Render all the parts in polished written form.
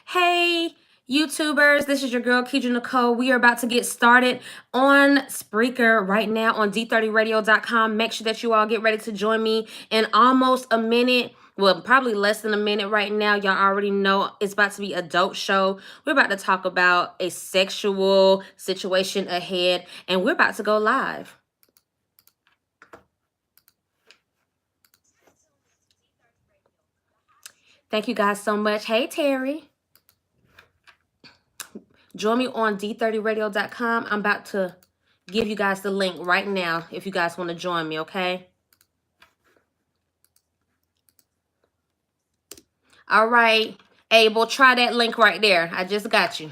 Hey, YouTubers, this is your girl, Keidra Nicole. We are about to get started on Spreaker right now on D30radio.com. Make sure that you all get ready to join me in almost a minute. Well, probably less than a minute right now. Y'all already know it's about to be a dope show. We're about to talk about a sexual situation ahead, and we're about to go live. Thank you guys so much. Hey, Terry. Join me on D30radio.com. I'm about to give you guys the link right now if you guys want to join me, okay? All right, Abel, try that link right there. I just got you.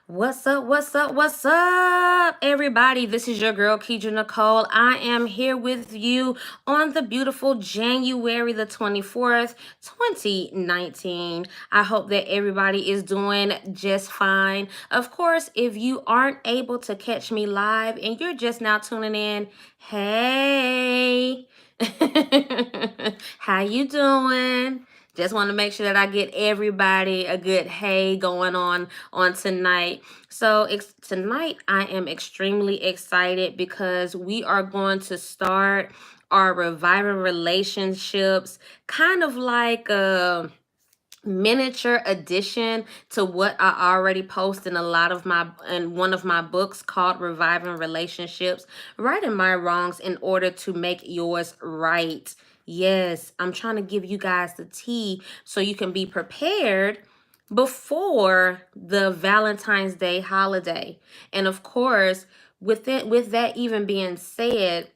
What's up, what's up, what's up, everybody? This is your girl, Keidra Nicole. I am here with you on the beautiful January the 24th, 2019. I hope that everybody is doing just fine. Of course, if you aren't able to catch me live and you're just now tuning in, hey, how you doing? Just want to make sure that I get everybody a good hey going on tonight. So tonight I am extremely excited because we are going to start our Reviving Relationships, kind of like a miniature addition to what I already post in one of my books called Reviving Relationships, Righting My Wrongs in Order to Make Yours Right. Yes, I'm trying to give you guys the tea so you can be prepared before the Valentine's Day holiday. And of course, with that even being said,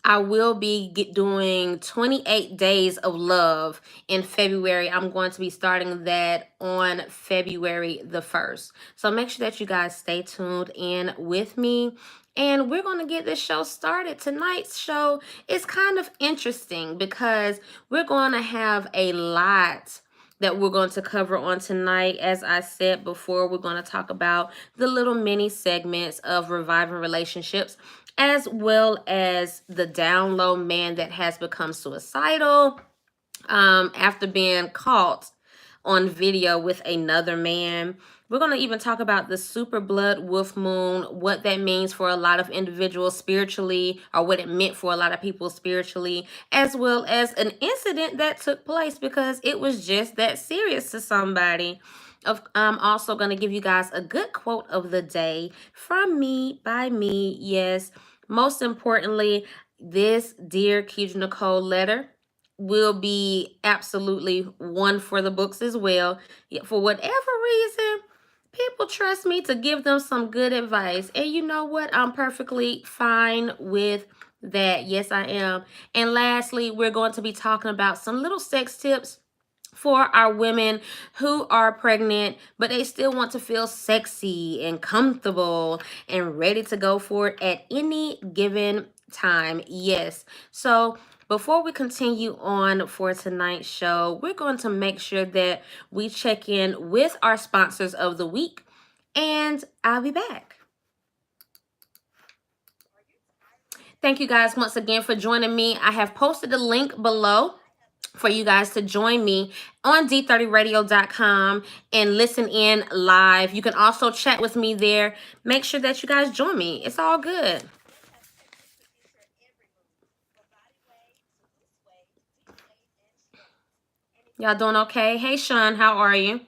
I will be doing 28 days of love in February. I'm going to be starting that on February the 1st. So make sure that you guys stay tuned in with me. And we're going to get this show started. Tonight's show is kind of interesting because we're going to have a lot that we're going to cover on tonight. As I said before, we're going to talk about the little mini segments of Reviving Relationships, as well as the down low man that has become suicidal after being caught on video with another man. We're going to even talk about the super blood wolf moon, what that means for a lot of individuals spiritually, or what it meant for a lot of people spiritually, as well as an incident that took place because it was just that serious to somebody. I'm also going to give you guys a good quote of the day from me, by me. Yes, most importantly, this Dear Keidra Nicole letter will be absolutely one for the books as well. For whatever reason, people trust me to give them some good advice. And you know what? I'm perfectly fine with that. Yes, I am. And lastly, we're going to be talking about some little sex tips for our women who are pregnant, but they still want to feel sexy and comfortable and ready to go for it at any given time. Yes. So before we continue on for tonight's show, we're going to make sure that we check in with our sponsors of the week, and I'll be back. Thank you guys once again for joining me. I have posted a link below for you guys to join me on D30radio.com and listen in live. You can also chat with me there. Make sure that you guys join me. It's all good. Y'all doing okay? Hey, Sean, how are you?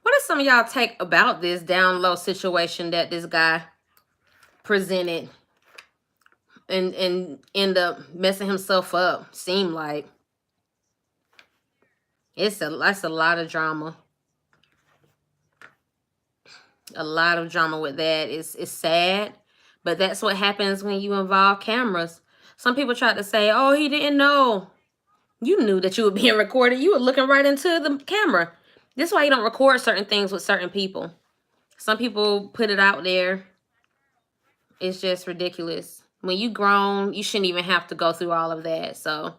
What does some of y'all take about this down low situation that this guy presented and end up messing himself up? Seem like. That's a lot of drama. A lot of drama with that. It's sad, but that's what happens when you involve cameras. Some people try to say, "Oh, he didn't know." You knew that you were being recorded. You were looking right into the camera. This is why you don't record certain things with certain people. Some people put it out there. It's just ridiculous. When you grown, you shouldn't even have to go through all of that. So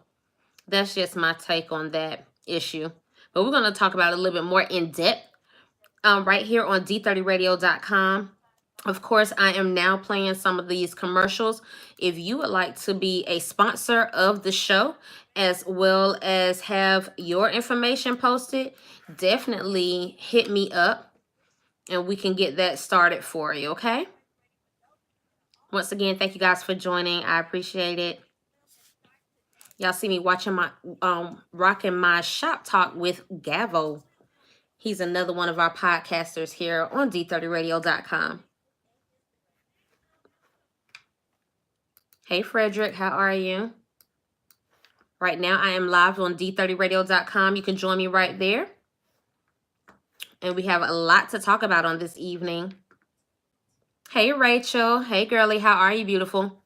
that's just my take on that issue. But we're going to talk about it a little bit more in depth right here on D30radio.com. Of course, I am now playing some of these commercials. If you would like to be a sponsor of the show, as well as have your information posted, definitely hit me up and we can get that started for you, okay? Once again, thank you guys for joining. I appreciate it. Y'all see me watching my rocking my shop talk with Gavo. He's another one of our podcasters here on D30radio.com. Hey Frederick, how are you? Right now I am live on D30radio.com. You can join me right there. And we have a lot to talk about on this evening. Hey Rachel, hey girly, how are you, beautiful?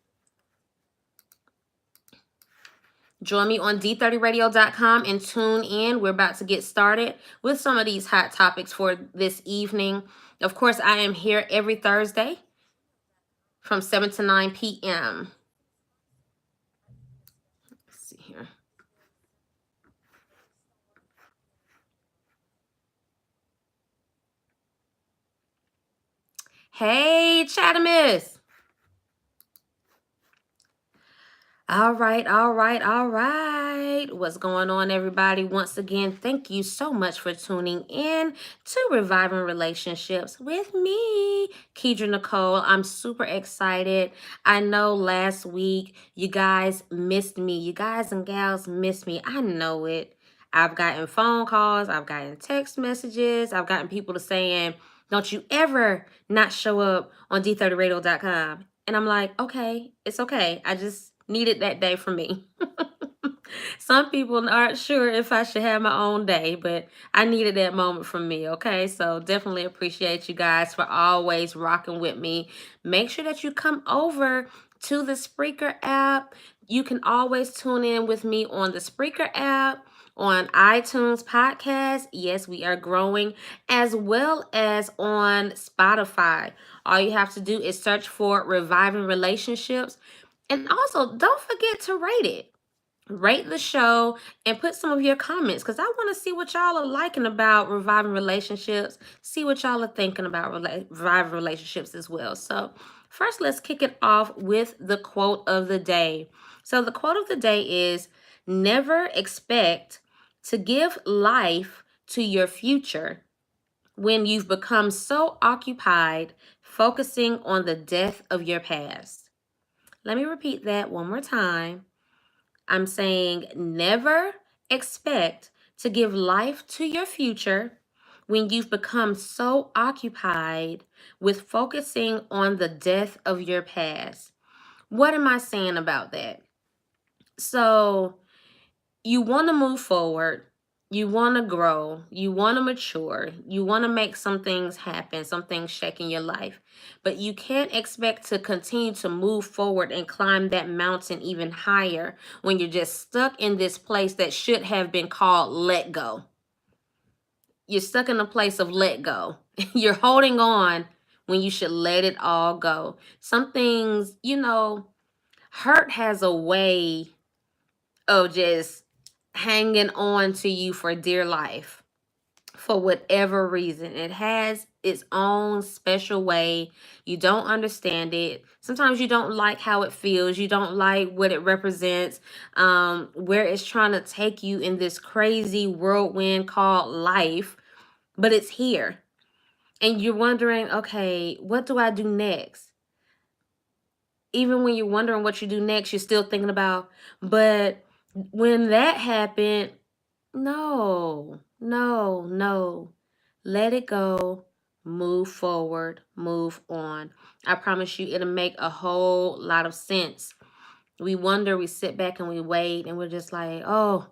Join me on D30radio.com and tune in. We're about to get started with some of these hot topics for this evening. Of course, I am here every Thursday from 7 to 9 p.m. Let's see here. Hey, Chatamus. All right. What's going on, everybody? Once again, thank you so much for tuning in to Reviving Relationships with me, Kedra Nicole. I'm super excited. I know last week you guys missed me. You guys and gals missed me. I know it. I've gotten phone calls. I've gotten text messages. I've gotten people to saying, don't you ever not show up on D30radio.com. And I'm like, okay, it's okay. I just needed that day for me. Some people aren't sure if I should have my own day, but I needed that moment from me, okay? So definitely appreciate you guys for always rocking with me. Make sure that you come over to the Spreaker app. You can always tune in with me on the Spreaker app, on iTunes podcast. Yes, we are growing, as well as on Spotify. All you have to do is search for Reviving Relationships. And also, don't forget to rate it. Rate the show and put some of your comments, because I want to see what y'all are liking about Reviving Relationships. See what y'all are thinking about Reviving Relationships as well. So first, let's kick it off with the quote of the day. So the quote of the day is, never expect to give life to your future when you've become so occupied focusing on the death of your past. Let me repeat that one more time. I'm saying never expect to give life to your future when you've become so occupied with focusing on the death of your past. What am I saying about that? So, you want to move forward, you want to grow, you want to mature, you want to make some things happen, some things shake in your life, but you can't expect to continue to move forward and climb that mountain even higher when you're just stuck in this place that should have been called let go. You're stuck in a place of let go. You're holding on when you should let it all go. Some things, hurt has a way of just hanging on to you for dear life for whatever reason. It has its own special way. You don't understand it. Sometimes you don't like how it feels. You don't like what it represents, where it's trying to take you in this crazy whirlwind called life, but it's here. And you're wondering, okay, what do I do next? Even when you're wondering what you do next, you're still thinking about, but when that happened, no. Let it go. Move forward. Move on. I promise you, it'll make a whole lot of sense. We wonder, we sit back and we wait, and we're just like, oh,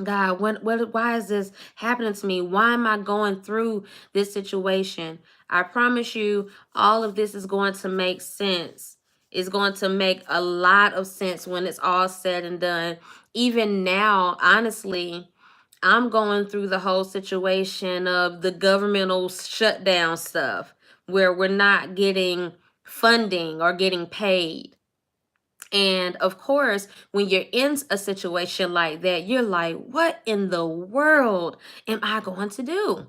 God, why is this happening to me? Why am I going through this situation? I promise you, all of this is going to make sense. It's going to make a lot of sense when it's all said and done. Even now, honestly, I'm going through the whole situation of the governmental shutdown stuff where we're not getting funding or getting paid. And of course, when you're in a situation like that, you're like, what in the world am I going to do?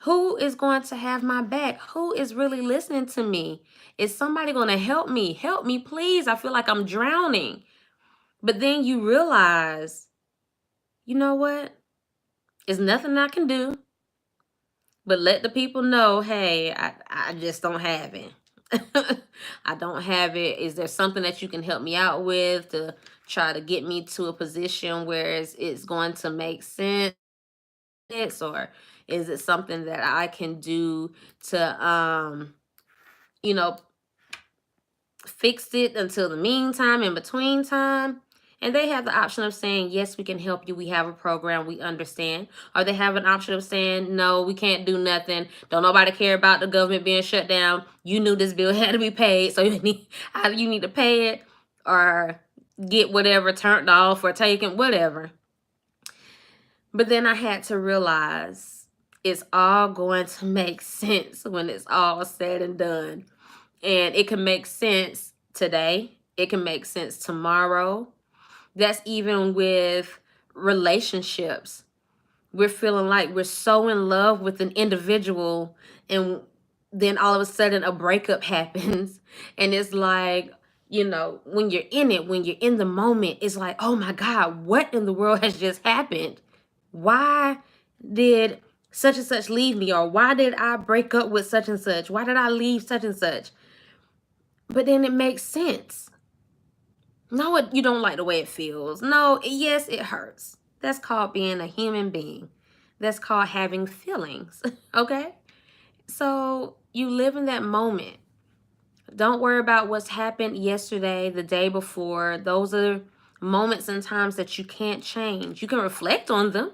Who is going to have my back? Who is really listening to me? Is somebody going to help me? Help me, please. I feel like I'm drowning. But then you realize, you know what? There's nothing I can do but let the people know, hey, I just don't have it. I don't have it. Is there something that you can help me out with to try to get me to a position where it's going to make sense? Or is it something that I can do to, you know, fix it until the meantime, in between time? And they have the option of saying, yes, we can help you. We have a program. We understand. Or they have an option of saying, no, we can't do nothing. Don't nobody care about the government being shut down. You knew this bill had to be paid. So you need to pay it or get whatever turned off or taken, whatever. But then I had to realize it's all going to make sense when it's all said and done. And it can make sense today. It can make sense tomorrow. That's even with relationships. We're feeling like we're so in love with an individual, and then all of a sudden a breakup happens. And it's like, when you're in it, when you're in the moment, it's like, oh my God, what in the world has just happened? Why did such and such leave me? Or why did I break up with such and such? Why did I leave such and such? But then it makes sense. No, you don't like the way it feels. No, yes, it hurts. That's called being a human being. That's called having feelings. Okay? So you live in that moment. Don't worry about what's happened yesterday, the day before. Those are moments and times that you can't change. You can reflect on them,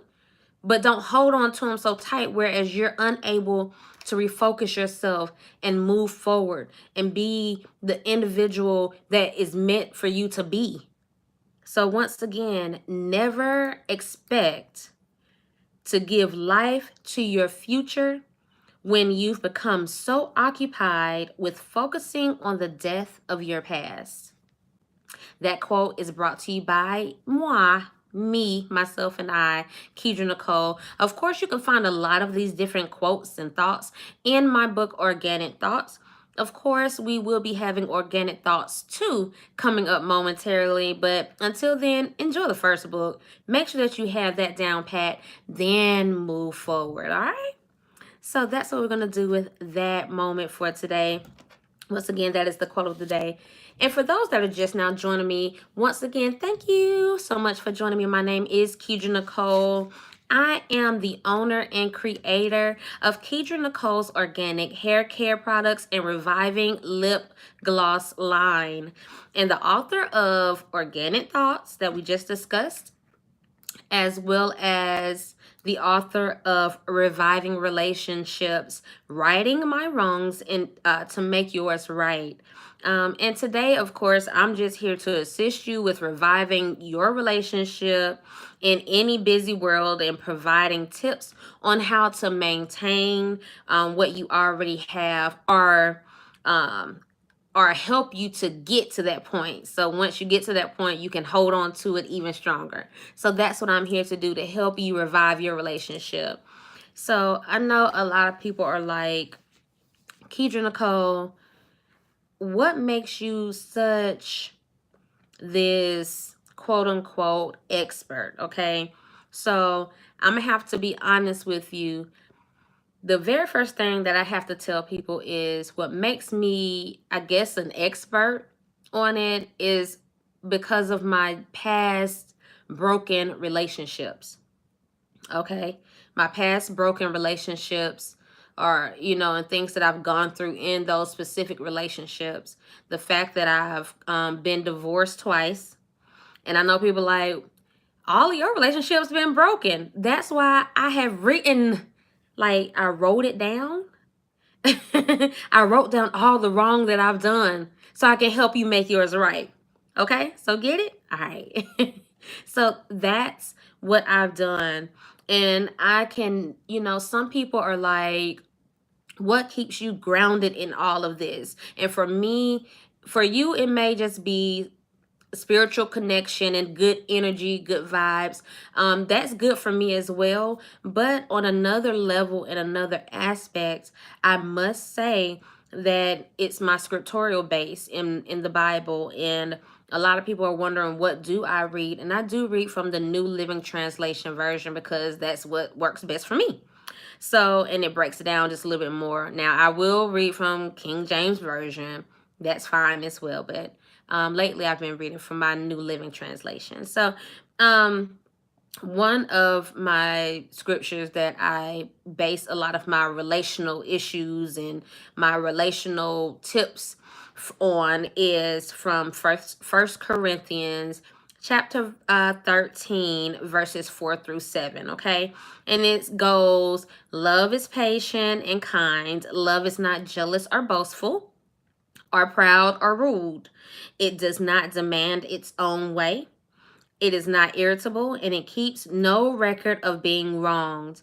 but don't hold on to them so tight, whereas you're unable to refocus yourself and move forward and be the individual that is meant for you to be. So once again, never expect to give life to your future when you've become so occupied with focusing on the death of your past. That quote is brought to you by me, myself, and I, Kedra Nicole. Of course, you can find a lot of these different quotes and thoughts in my book, Organic Thoughts. Of course, we will be having Organic Thoughts 2 coming up momentarily, but until then, enjoy the first book. Make sure that you have that down pat, then move forward, all right? So that's what we're going to do with that moment for today. Once again, that is the quote of the day. And for those that are just now joining me, once again, thank you so much for joining me. My name is Kedra Nicole. I am the owner and creator of Kedra Nicole's Organic Hair Care Products and Reviving Lip Gloss line, and the author of Organic Thoughts that we just discussed, as well as the author of Reviving Relationships, Righting My Wrongs and to Make Yours Right. And today, of course, I'm just here to assist you with reviving your relationship in any busy world and providing tips on how to maintain what you already have, or help you to get to that point. So once you get to that point, you can hold on to it even stronger. So that's what I'm here to do, to help you revive your relationship. So I know a lot of people are like, Kedra Nicole, what makes you such this quote unquote expert? Okay. So I'm gonna have to be honest with you. The very first thing that I have to tell people is what makes me, I guess, an expert on it is because of my past broken relationships. Okay. My past broken relationships are, and things that I've gone through in those specific relationships. The fact that I've been divorced twice. And I know people like, all of your relationships been broken. That's why I have written, like, I wrote it down. I wrote down all the wrong that I've done so I can help you make yours right. Okay? So get it? All right. So that's what I've done. And I can, some people are like, what keeps you grounded in all of this? And for me, for you, it may just be spiritual connection and good energy, good vibes. That's good for me as well. But on another level and another aspect, I must say that it's my scriptorial base in the Bible. And a lot of people are wondering, what do I read? And I do read from the New Living Translation version because that's what works best for me. So, and it breaks it down just a little bit more. Now, I will read from King James Version. That's fine as well. But lately, I've been reading from my New Living Translation. So, one of my scriptures that I base a lot of my relational issues and my relational tips on is from First Corinthians chapter 13 verses 4 through 7. Okay, and it goes, love is patient and kind, love is not jealous or boastful or proud or rude, it does not demand its own way, it is not irritable, and it keeps no record of being wronged.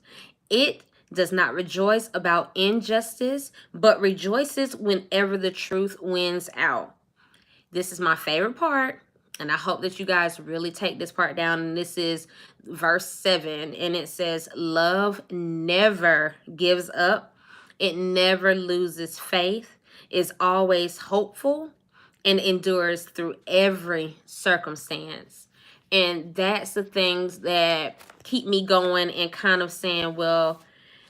It does not rejoice about injustice, but rejoices whenever the truth wins out. This is my favorite part, and I hope that you guys really take this part down. And this is verse 7, and it says, love never gives up, it never loses faith, is always hopeful, and endures through every circumstance. And that's the things that keep me going and kind of saying, well,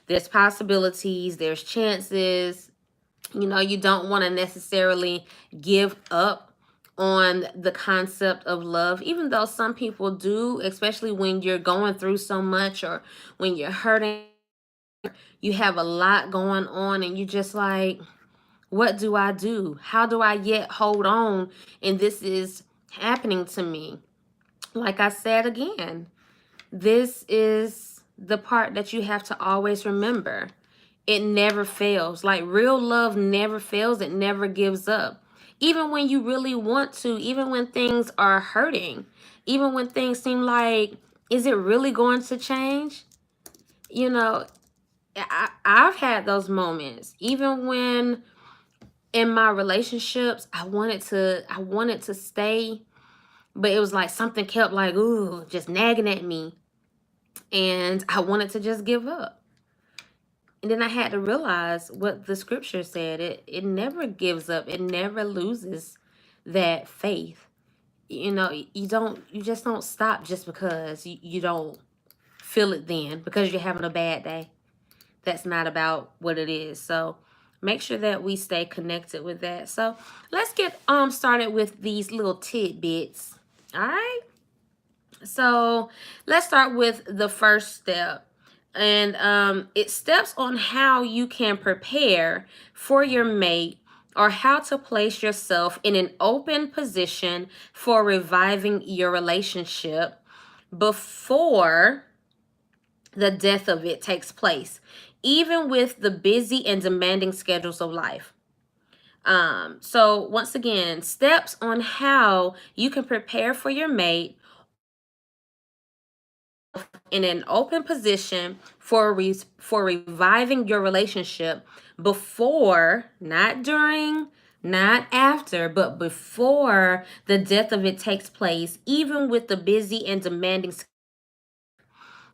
there's possibilities, there's chances. You don't want to necessarily give up on the concept of love, even though some people do, especially when you're going through so much or when you're hurting, you have a lot going on, and you just like, what do I do? How do I yet hold on? And this is happening to me. Like I said again, this is the part that you have to always remember. It never fails. Like, real love never fails. It never gives up. Even when you really want to, even when things are hurting, even when things seem like, is it really going to change? You know, I've had those moments. Even when in my relationships, I wanted to stay, but it was like something kept like, ooh, just nagging at me. And I wanted to just give up. And then I had to realize what the scripture said. It never gives up. It never loses that faith. You just don't stop just because you don't feel it then, because you're having a bad day. That's not about what it is. So make sure that we stay connected with that. So let's get started with these little tidbits. All right. So let's start with the first step. And it steps on how you can prepare for your mate, or how to place yourself in an open position for reviving your relationship before the death of it takes place, even with the busy and demanding schedules of life. So once again, steps on how you can prepare for your mate in an open position for reviving your relationship before, not during, not after, but before the death of it takes place, even with the busy and demanding.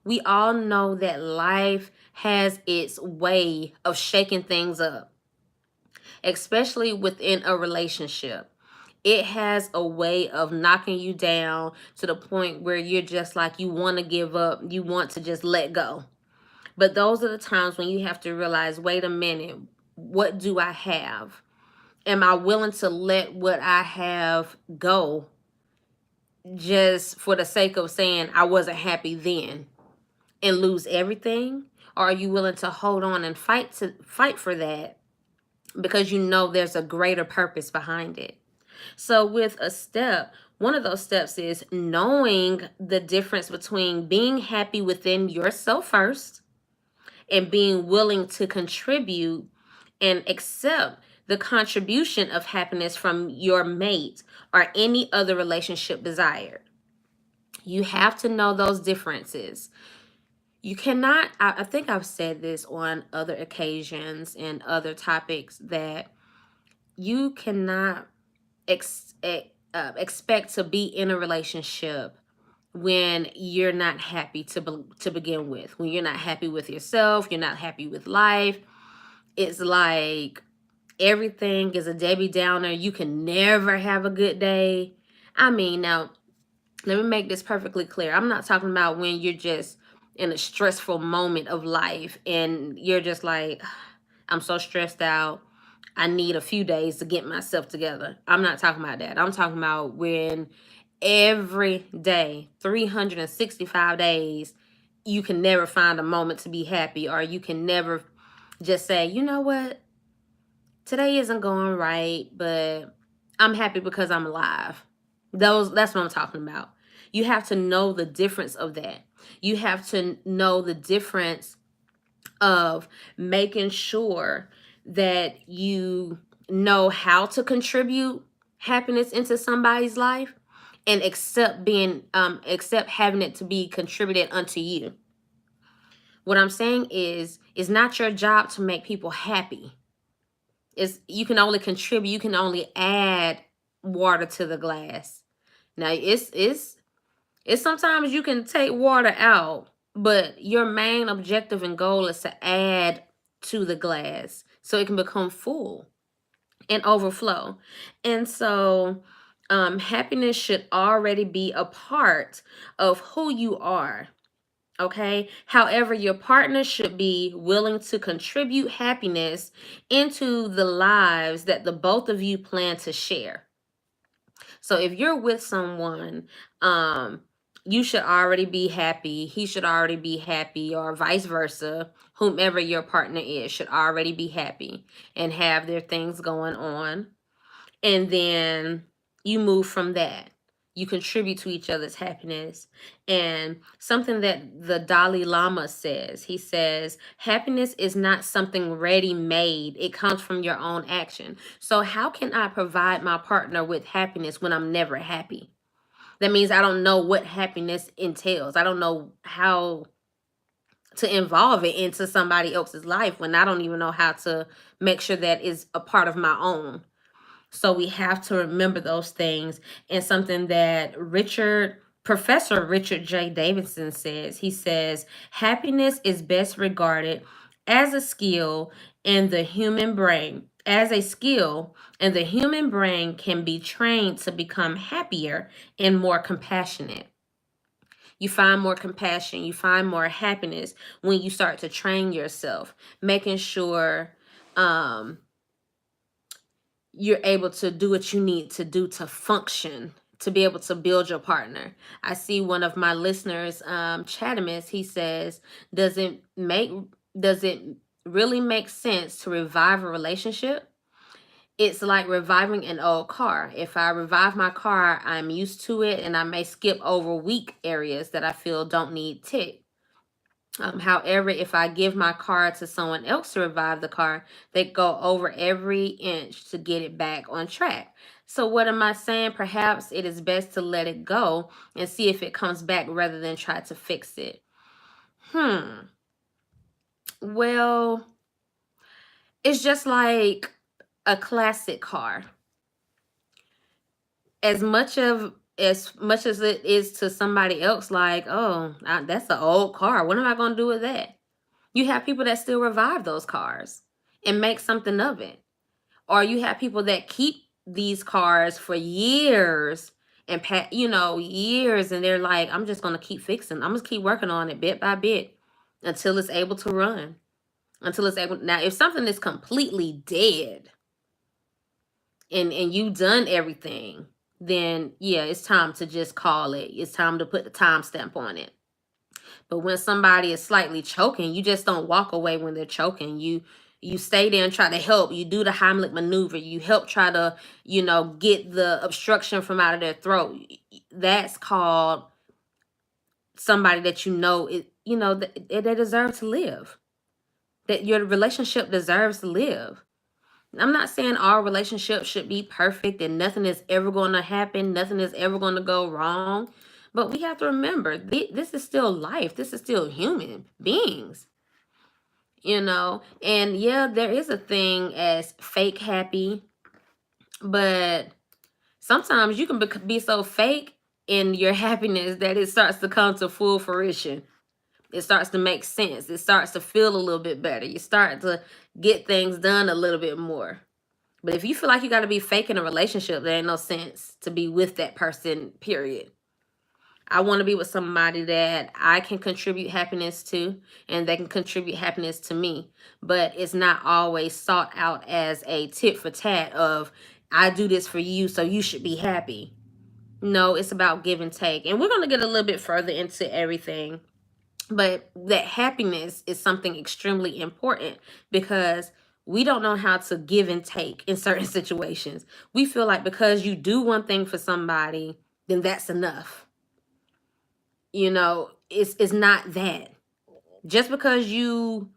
We all know that life has its way of shaking things up, especially within a relationship. It has a way of knocking you down to the point where you're just like, you want to give up, you want to just let go. But those are the times when you have to realize, wait a minute, what do I have? Am I willing to let what I have go just for the sake of saying I wasn't happy then and lose everything? Or are you willing to hold on and fight for that because you know there's a greater purpose behind it? So with a step, One of those steps is knowing the difference between being happy within yourself first and being willing to contribute and accept the contribution of happiness from your mate or any other relationship desired. You have to know those differences. You cannot, I think I've said this on other occasions and other topics, that you cannot expect to be in a relationship when you're not happy to begin with. When you're not happy with yourself, you're not happy with life. It's like everything is a Debbie Downer. You can never have a good day. I mean, now, let me make this perfectly clear. I'm not talking about when you're just in a stressful moment of life and you're just like, I'm so stressed out. I need a few days to get myself together. I'm not talking about that. I'm talking about when every day, 365 days, you can never find a moment to be happy, or you can never just say, you know what, today isn't going right, but I'm happy because I'm alive. That's what I'm talking about. You have to know the difference of that. You have to know the difference of making sure that you know how to contribute happiness into somebody's life, and accept having it to be contributed unto you. What I'm saying is, it's not your job to make people happy. You can only contribute, you can only add water to the glass. Now, it's sometimes you can take water out, but your main objective and goal is to add to the glass so it can become full and overflow. And so, happiness should already be a part of who you are. Okay. However, your partner should be willing to contribute happiness into the lives that the both of you plan to share. So if you're with someone, you should already be happy. He should already be happy, or vice versa. Whomever your partner is should already be happy and have their things going on. And then you move from that. You contribute to each other's happiness. And something that the Dalai Lama says, he says, happiness is not something ready made, it comes from your own action. So, how can I provide my partner with happiness when I'm never happy? That means I don't know what happiness entails. I don't know how to involve it into somebody else's life when I don't even know how to make sure that is a part of my own. So we have to remember those things. And something that Professor Richard J. Davidson says, he says, happiness is best regarded as a skill in the human brain. As a skill, and the human brain can be trained to become happier and more compassionate. You find more compassion, you find more happiness when you start to train yourself, making sure you're able to do what you need to do to function, to be able to build your partner. I see one of my listeners, Chatimus, he says, does it make does it really make sense to revive a relationship? It's like reviving an old car. If I revive my car, I'm used to it and I may skip over weak areas that I feel don't need tick. However, if I give my car to someone else to revive the car, they go over every inch to get it back on track. So, what am I saying? Perhaps it is best to let it go and see if it comes back rather than try to fix it. Well, it's just like a classic car. As much as it is to somebody else, like, oh, that's an old car. What am I going to do with that? You have people that still revive those cars and make something of it. Or you have people that keep these cars for years and years, and they're like, I'm just going to keep fixing. I'm just keep working on it bit by bit until it's able to run. Until it's able. Now, if something is completely dead and you've done everything, then yeah, it's time to just call it. It's time to put the timestamp on it. But when somebody is slightly choking, you just don't walk away when they're choking. You stay there and try to help. You do the Heimlich maneuver. You help try to, get the obstruction from out of their throat. That's called somebody that that they deserve to live. That your relationship deserves to live. I'm not saying our relationship should be perfect and nothing is ever going to happen, nothing is ever going to go wrong. But we have to remember, this is still life. This is still human beings, And yeah, there is a thing as fake happy, but sometimes you can be so fake in your happiness that it starts to come to full fruition. It starts to make sense. It starts to feel a little bit better. You start to get things done a little bit more. But if you feel like you got to be fake in a relationship, there ain't no sense to be with that person, period. I want to be with somebody that I can contribute happiness to and they can contribute happiness to me. But it's not always sought out as a tit for tat of, I do this for you, so you should be happy. No, it's about give and take. And we're going to get a little bit further into everything. But that happiness is something extremely important because we don't know how to give and take in certain situations. We feel like because you do one thing for somebody, then that's enough. It's not that. Just because you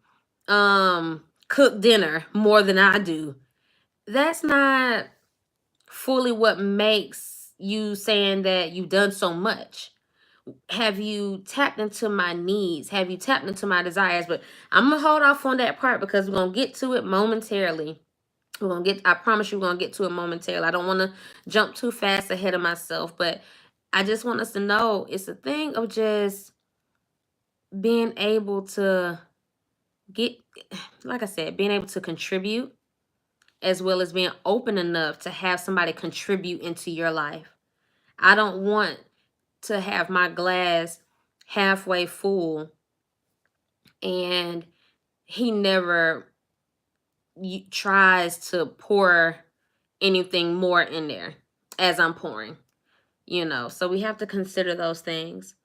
cook dinner more than I do, that's not fully what makes you saying that you've done so much. Have you tapped into my needs? Have you tapped into my desires? But I'm gonna hold off on that part because we're gonna get to it momentarily. I promise you, we're gonna get to it momentarily. I don't want to jump too fast ahead of myself, but I just want us to know it's a thing of just being able to get, like I said, being able to contribute as well as being open enough to have somebody contribute into your life. I don't want to have my glass halfway full and he never tries to pour anything more in there as I'm pouring, So we have to consider those things.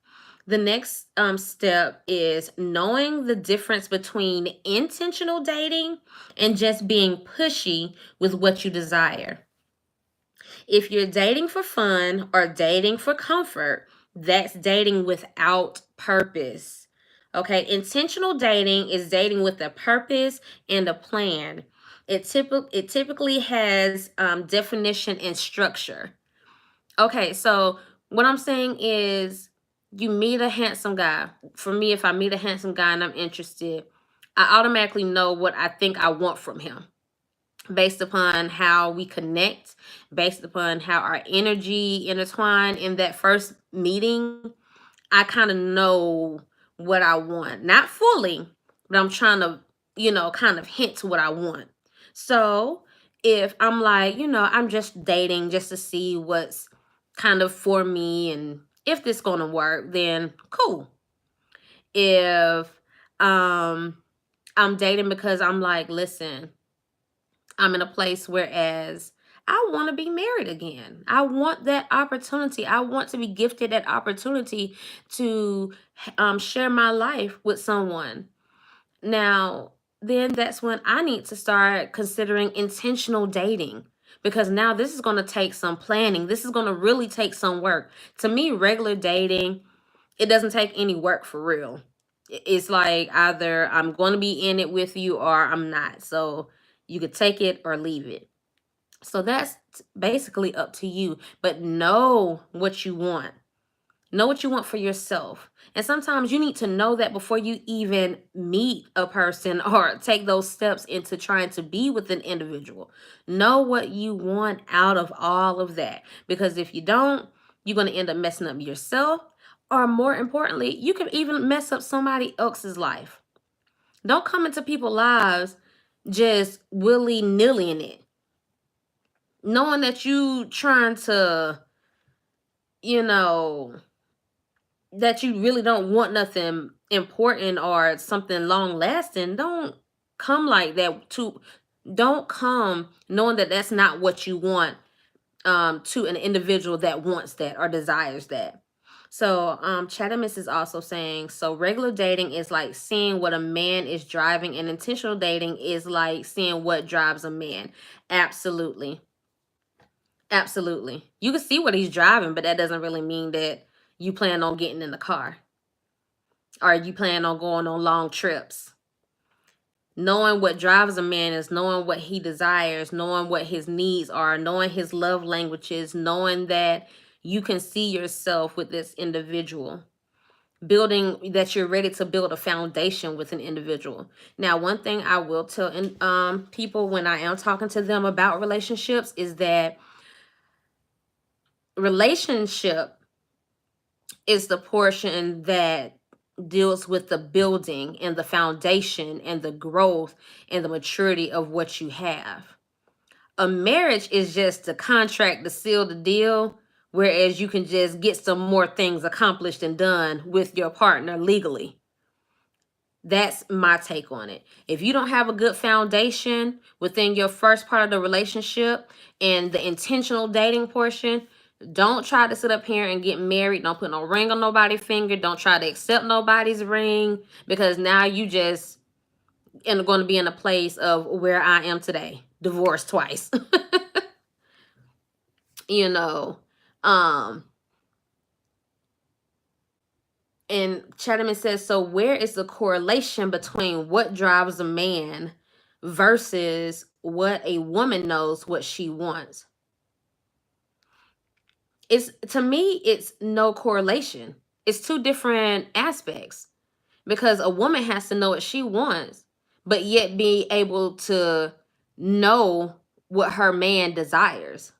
The next step is knowing the difference between intentional dating and just being pushy with what you desire. If you're dating for fun or dating for comfort, that's dating without purpose. Okay, intentional dating is dating with a purpose and a plan. It typically has definition and structure. Okay, so what I'm saying is you meet a handsome guy. For me, if I meet a handsome guy and I'm interested, I automatically know what I think I want from him based upon how we connect, based upon how our energy intertwine in that first meeting. I kind of know what I want. Not fully, but I'm trying to, kind of hint to what I want. So if I'm like, I'm just dating just to see what's kind of for me and if this gonna work, then cool. If I'm dating because I'm like, listen, I'm in a place whereas I want to be married again. I want that opportunity. I want to be gifted that opportunity to share my life with someone. Now, then that's when I need to start considering intentional dating because now this is going to take some planning. This is going to really take some work. To me, regular dating, it doesn't take any work for real. It's like either I'm going to be in it with you or I'm not. So you could take it or leave it. So that's basically up to you. But know what you want. Know what you want for yourself. And sometimes you need to know that before you even meet a person or take those steps into trying to be with an individual. Know what you want out of all of that. Because if you don't, you're going to end up messing up yourself. Or more importantly, you can even mess up somebody else's life. Don't come into people's lives just willy-nilly in it. Knowing that you trying to, that you really don't want nothing important or something long lasting, don't come like that. Don't come knowing that that's not what you want to an individual that wants that or desires that. So, Chatamis is also saying, so regular dating is like seeing what a man is driving, and intentional dating is like seeing what drives a man. Absolutely. Absolutely. You can see what he's driving, but that doesn't really mean that you plan on getting in the car or you plan on going on long trips. Knowing what drives a man is knowing what he desires, knowing what his needs are, knowing his love languages, knowing that you can see yourself with this individual, building that you're ready to build a foundation with an individual. Now, one thing I will tell people when I am talking to them about relationships is that relationship is the portion that deals with the building and the foundation and the growth and the maturity of what you have. A marriage is just the contract to seal the deal, whereas you can just get some more things accomplished and done with your partner legally. That's my take on it. If you don't have a good foundation within your first part of the relationship and the intentional dating portion, don't try to sit up here and get married. Don't put no ring on nobody's finger. Don't try to accept nobody's ring, because now you just are going to be in a place of where I am today, divorced twice. you know, and Chatterman says, so where is the correlation between what drives a man versus what a woman knows what she wants? To me, it's no correlation. It's two different aspects, because a woman has to know what she wants, but yet be able to know what her man desires.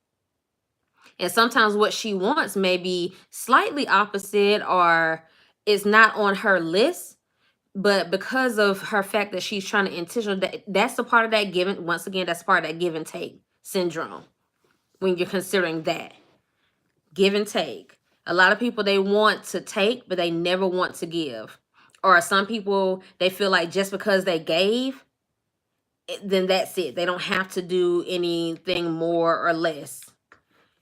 And sometimes what she wants may be slightly opposite, or is not on her list, but because of her fact that she's trying to intentionally, that's the part of that given, once again, that's part of that give and take syndrome. When you're considering that give and take, a lot of people, they want to take, but they never want to give. Or some people, they feel like just because they gave, then that's it. They don't have to do anything more or less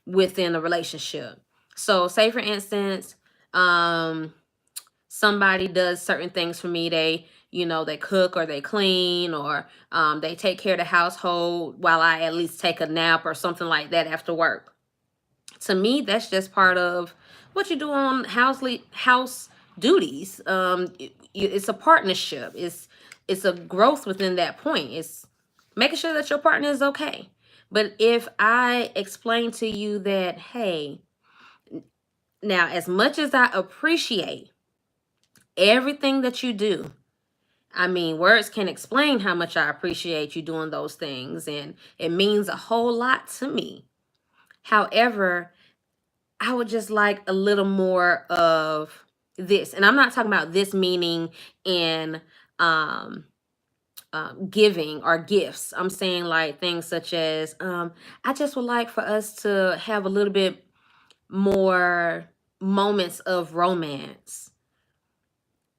within a relationship. So say for instance, somebody does certain things for me. They cook or they clean, or they take care of the household while I at least take a nap or something like that after work. To me, that's just part of what you do on house duties. It's a partnership. It's a growth within that point. It's making sure that your partner is okay. But if I explain to you that, hey, now as much as I appreciate everything that you do, I mean, words can't explain how much I appreciate you doing those things, and it means a whole lot to me. However, I would just like a little more of this. And I'm not talking about this meaning in giving or gifts. I'm saying like things such as, I just would like for us to have a little bit more moments of romance.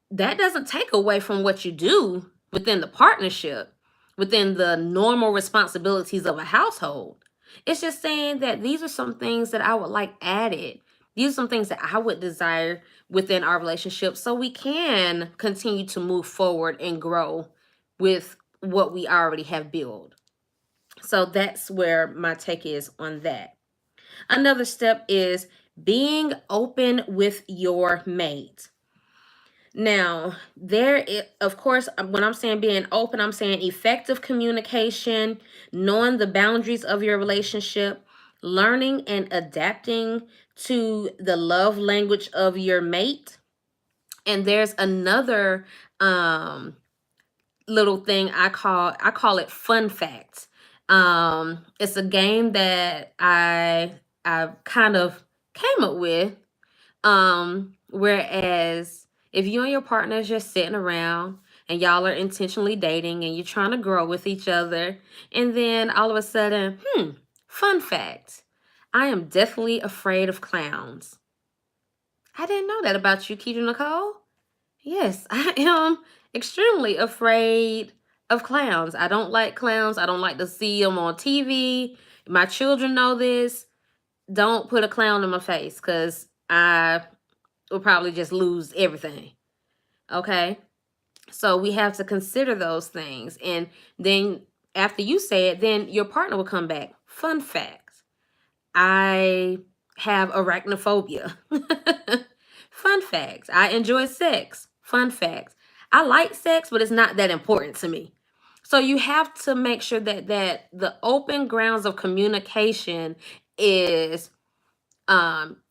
That doesn't take away from what you do within the partnership, within the normal responsibilities of a household. It's just saying that these are some things that I would like added. These are some things that I would desire within our relationship, so we can continue to move forward and grow with what we already have built. So that's where my take is on that. Another step is being open with your mate. Now, of course, when I'm saying being open, I'm saying effective communication, knowing the boundaries of your relationship, learning and adapting to the love language of your mate. And there's another little thing I call it fun facts. It's a game that I kind of came up with. Whereas if you and your partner is just sitting around and y'all are intentionally dating and you're trying to grow with each other, and then all of a sudden, fun fact, I am definitely afraid of clowns. I didn't know that about you, Keisha Nicole. Yes, I am extremely afraid of clowns. I don't like clowns. I don't like to see them on TV. My children know this. Don't put a clown in my face, because I will probably just lose everything. Okay? So we have to consider those things. And then after you say it, then your partner will come back. Fun fact, I have arachnophobia. Fun facts. I enjoy sex. Fun facts. I like sex, but it's not that important to me. So you have to make sure that the open grounds of communication is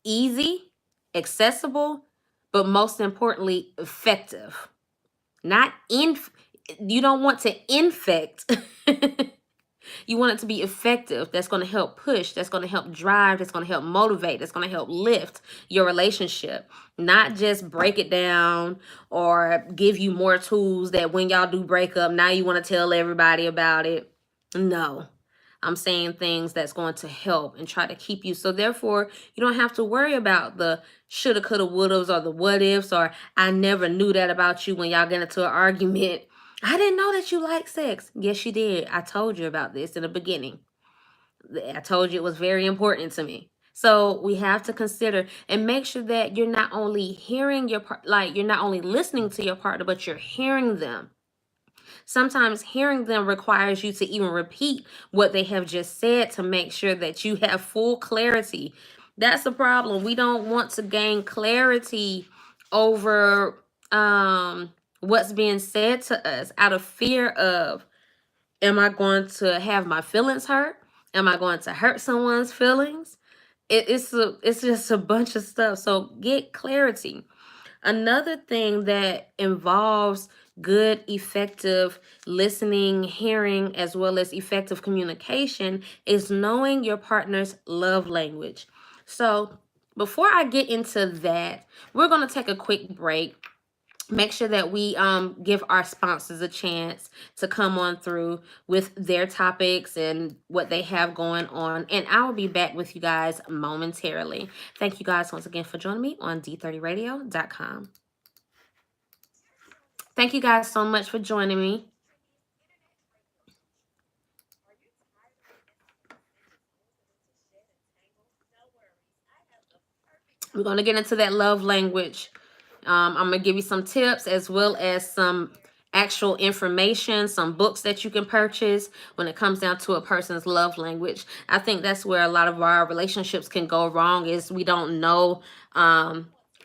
easy, accessible, but most importantly, effective. Not you don't want to infect. You want it to be effective. That's going to help push, that's going to help drive, that's going to help motivate, that's going to help lift your relationship. Not just break it down or give you more tools that when y'all do break up, now you want to tell everybody about it. No. I'm saying things that's going to help and try to keep you. So therefore, you don't have to worry about the shoulda, coulda, wouldas or the what ifs or I never knew that about you when y'all get into an argument. I didn't know that you like sex. Yes, you did. I told you about this in the beginning. I told you it was very important to me. So we have to consider and make sure that you're not only hearing your part, like you're not only listening to your partner, but you're hearing them. Sometimes hearing them requires you to even repeat what they have just said to make sure that you have full clarity. That's the problem. We don't want to gain clarity over what's being said to us out of fear of, am I going to have my feelings hurt? Am I going to hurt someone's feelings? It's just a bunch of stuff. So get clarity. Another thing that involves good, effective listening, hearing, as well as effective communication is knowing your partner's love language. So, before I get into that, we're going to take a quick break. Make sure that we give our sponsors a chance to come on through with their topics and what they have going on, and I will be back with you guys momentarily. Thank you guys once again for joining me on D30radio.com. Thank you guys so much for joining me. We're going to get into that love language. I'm going to give you some tips as well as some actual information, some books that you can purchase when it comes down to a person's love language. I think that's where a lot of our relationships can go wrong is we don't know,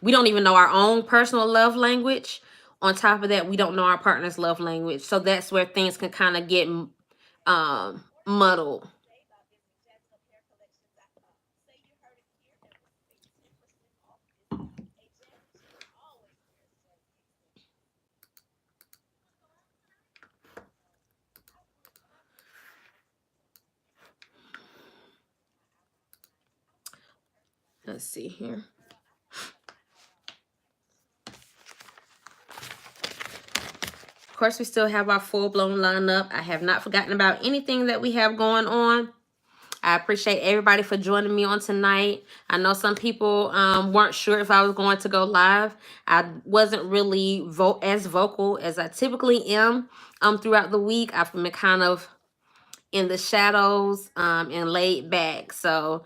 we don't even know our own personal love language. On top of that, we don't know our partner's love language. So that's where things can kind of get muddled. Let's see here. Of course, we still have our full-blown lineup. I have not forgotten about anything that we have going on. I appreciate everybody for joining me on tonight. I know some people weren't sure if I was going to go live. I wasn't really as vocal as I typically am throughout the week. I've been kind of in the shadows and laid back. So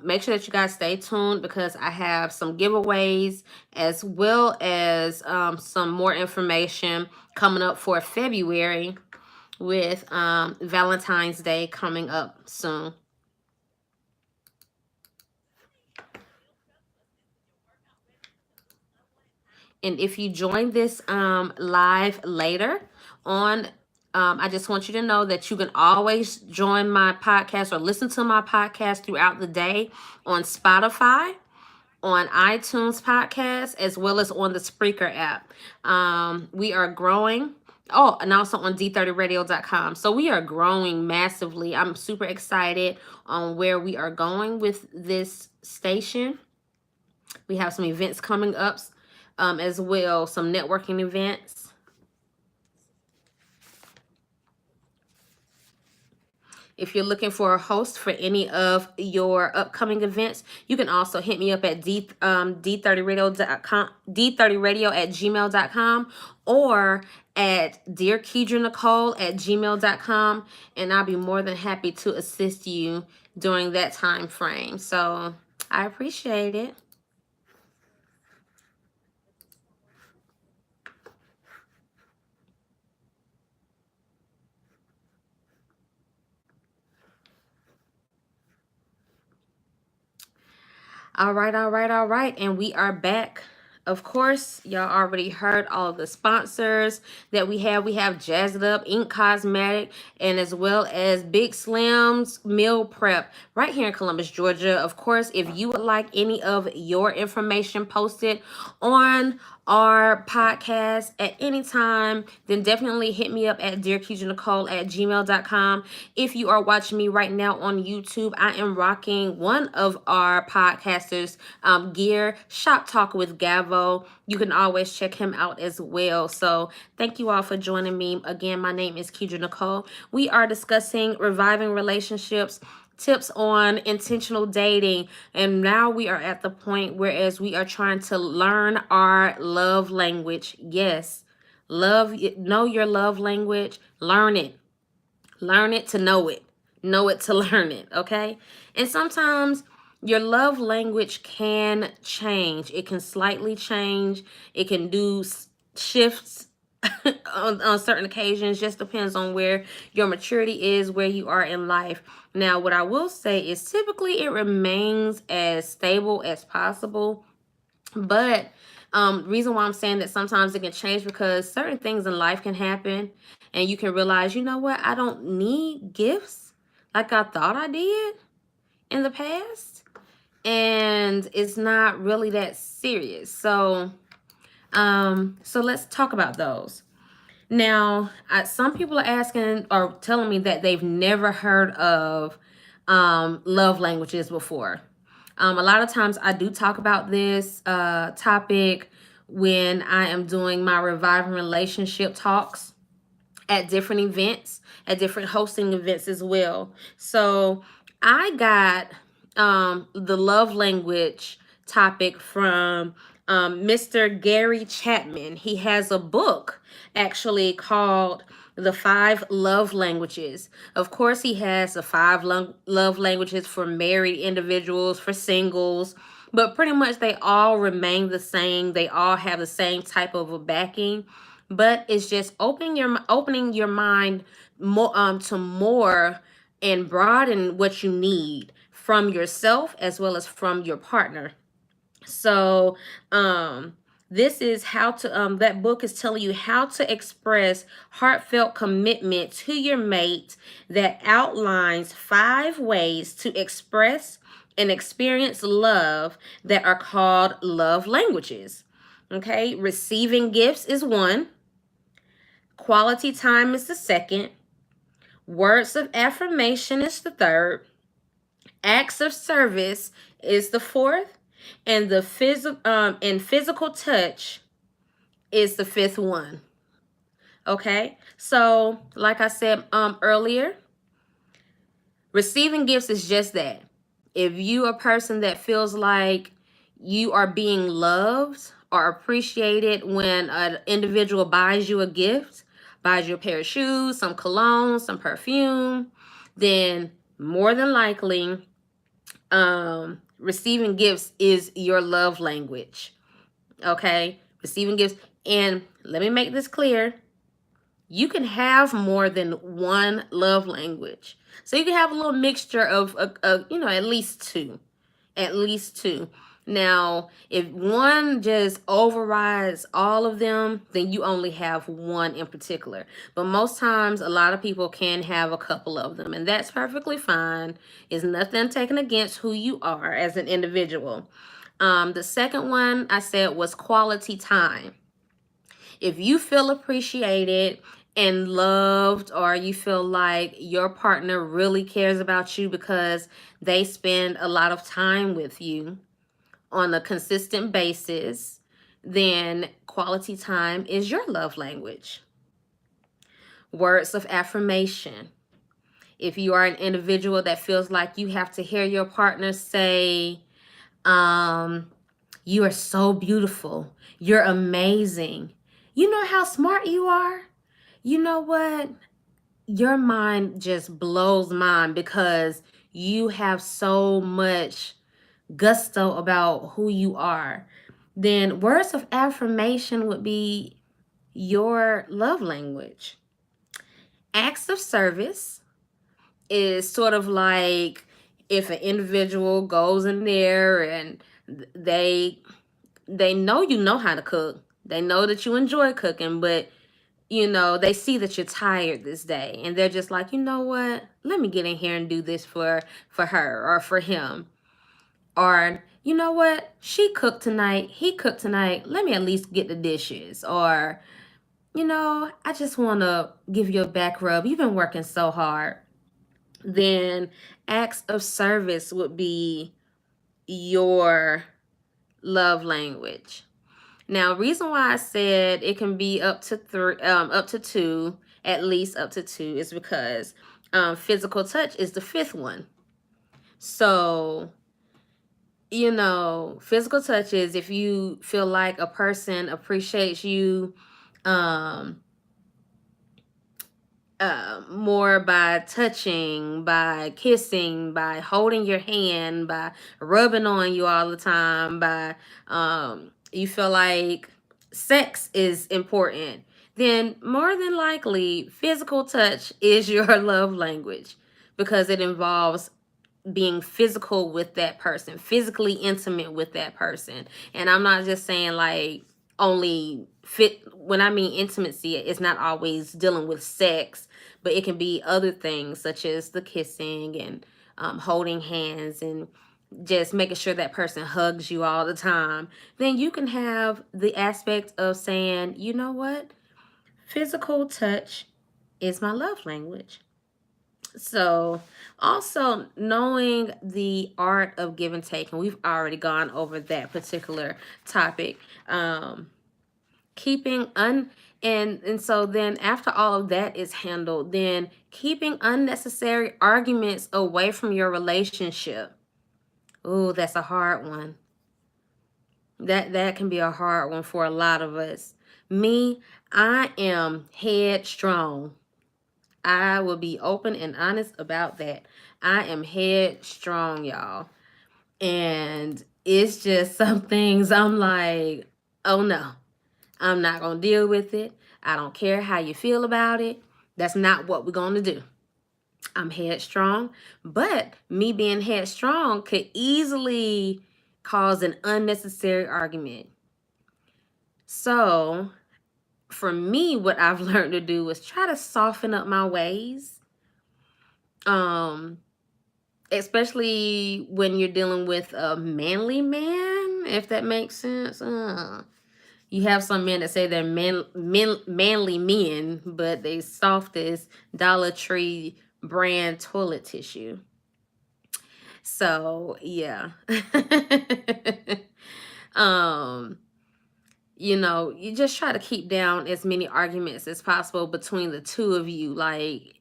make sure that you guys stay tuned because I have some giveaways as well as some more information coming up for February with Valentine's Day coming up soon. And if you join this live later on, I just want you to know that you can always join my podcast or listen to my podcast throughout the day on Spotify, on iTunes podcast, as well as on the Spreaker app. We are growing. Oh, and also on D30radio.com. So we are growing massively. I'm super excited on where we are going with this station. We have some events coming up as well, some networking events. If you're looking for a host for any of your upcoming events, you can also hit me up at D30radio.com, D30radio@gmail.com, or at Dear Kedra Nicole @gmail.com, and I'll be more than happy to assist you during that time frame. So I appreciate it. All right. And we are back. Of course, y'all already heard all of the sponsors that we have. We have Jazz It Up, Ink Cosmetic, and as well as Big Slim's Meal Prep right here in Columbus, Georgia. Of course, if you would like any of your information posted on our podcast at any time, then definitely hit me up at dearkeyjanicole@gmail.com. If you are watching me right now on YouTube, I am rocking one of our podcasters' gear, Shop Talk with Gavo. You can always check him out as well. So thank you all for joining me. Again, my name is Keydra Nicole. We are discussing reviving relationships, tips on intentional dating, and now we are at the point whereas we are trying to learn our love language. Yes, know your love language. Learn it to know it, know it to learn it. Okay. And sometimes your love language can change. It can slightly change. It can do shifts on certain occasions. Just depends on where your maturity is, where you are in life. Now, what I will say is typically it remains as stable as possible, but reason why I'm saying that sometimes it can change because certain things in life can happen and you can realize, you know what, I don't need gifts like I thought I did in the past, and it's not really that serious. So let's talk about those. Now, some people are asking or telling me that they've never heard of love languages before. A lot of times I do talk about this topic when I am doing my reviving relationship talks at different events, at different hosting events as well. So I got the love language topic from Mr. Gary Chapman. He has a book actually called The Five Love Languages. Of course, he has the five love languages for married individuals, for singles, but pretty much they all remain the same. They all have the same type of a backing, but it's just opening your mind more to more and broaden what you need from yourself as well as from your partner. So this is how to that book is telling you how to express heartfelt commitment to your mate, that outlines 5 ways to express and experience love that are called love languages. Okay, receiving gifts is one, quality time is the second, words of affirmation is the third, acts of service is the fourth, and the physical touch is the fifth one. Okay, so like I said earlier, receiving gifts is just that. If you are a person that feels like you are being loved or appreciated when an individual buys you a gift, buys you a pair of shoes, some cologne, some perfume, then more than likely receiving gifts is your love language. Okay, receiving gifts. And let me make this clear, you can have more than one love language. So you can have a little mixture of at least two. Now, if one just overrides all of them, then you only have one in particular. But most times, a lot of people can have a couple of them, and that's perfectly fine. It's nothing taken against who you are as an individual. The second one I said was quality time. If you feel appreciated and loved, or you feel like your partner really cares about you because they spend a lot of time with you on a consistent basis, then quality time is your love language. Words of affirmation. If you are an individual that feels like you have to hear your partner say, you are so beautiful, you're amazing, you know how smart you are, you know what, your mind just blows mine because you have so much gusto about who you are, then words of affirmation would be your love language. Acts of service is sort of like if an individual goes in there and they know you know how to cook, they know that you enjoy cooking, but they see that you're tired this day and they're just like, you know what, let me get in here and do this for her or for him. Or, you know what, she cooked tonight, he cooked tonight, let me at least get the dishes. Or, I just want to give you a back rub, you've been working so hard. Then acts of service would be your love language. Now, reason why I said it can be up to three, up to two, at least up to two, is because physical touch is the fifth one. So, physical touch is if you feel like a person appreciates you um, more by touching, by kissing, by holding your hand, by rubbing on you all the time, by you feel like sex is important, then more than likely physical touch is your love language because it involves being physical with that person, physically intimate with that person. And I'm not just saying like only fit when I mean intimacy, it's not always dealing with sex, but it can be other things such as the kissing and holding hands and just making sure that person hugs you all the time. Then you can have the aspect of saying, you know what, physical touch is my love language. So, also knowing the art of give and take, and we've already gone over that particular topic. Keeping and so then after all of that is handled, then keeping unnecessary arguments away from your relationship. Ooh, that's a hard one. That can be a hard one for a lot of us. Me, I am headstrong. I will be open and honest about that. I am headstrong, y'all. And it's just some things I'm like, oh no, I'm not going to deal with it. I don't care how you feel about it. That's not what we're going to do. I'm headstrong, but me being headstrong could easily cause an unnecessary argument. So, for me, what I've learned to do is try to soften up my ways. Especially when you're dealing with a manly man, if that makes sense. You have some men that say they're manly men, but they soft as Dollar Tree brand toilet tissue. So yeah. um, you just try to keep down as many arguments as possible between the two of you. Like,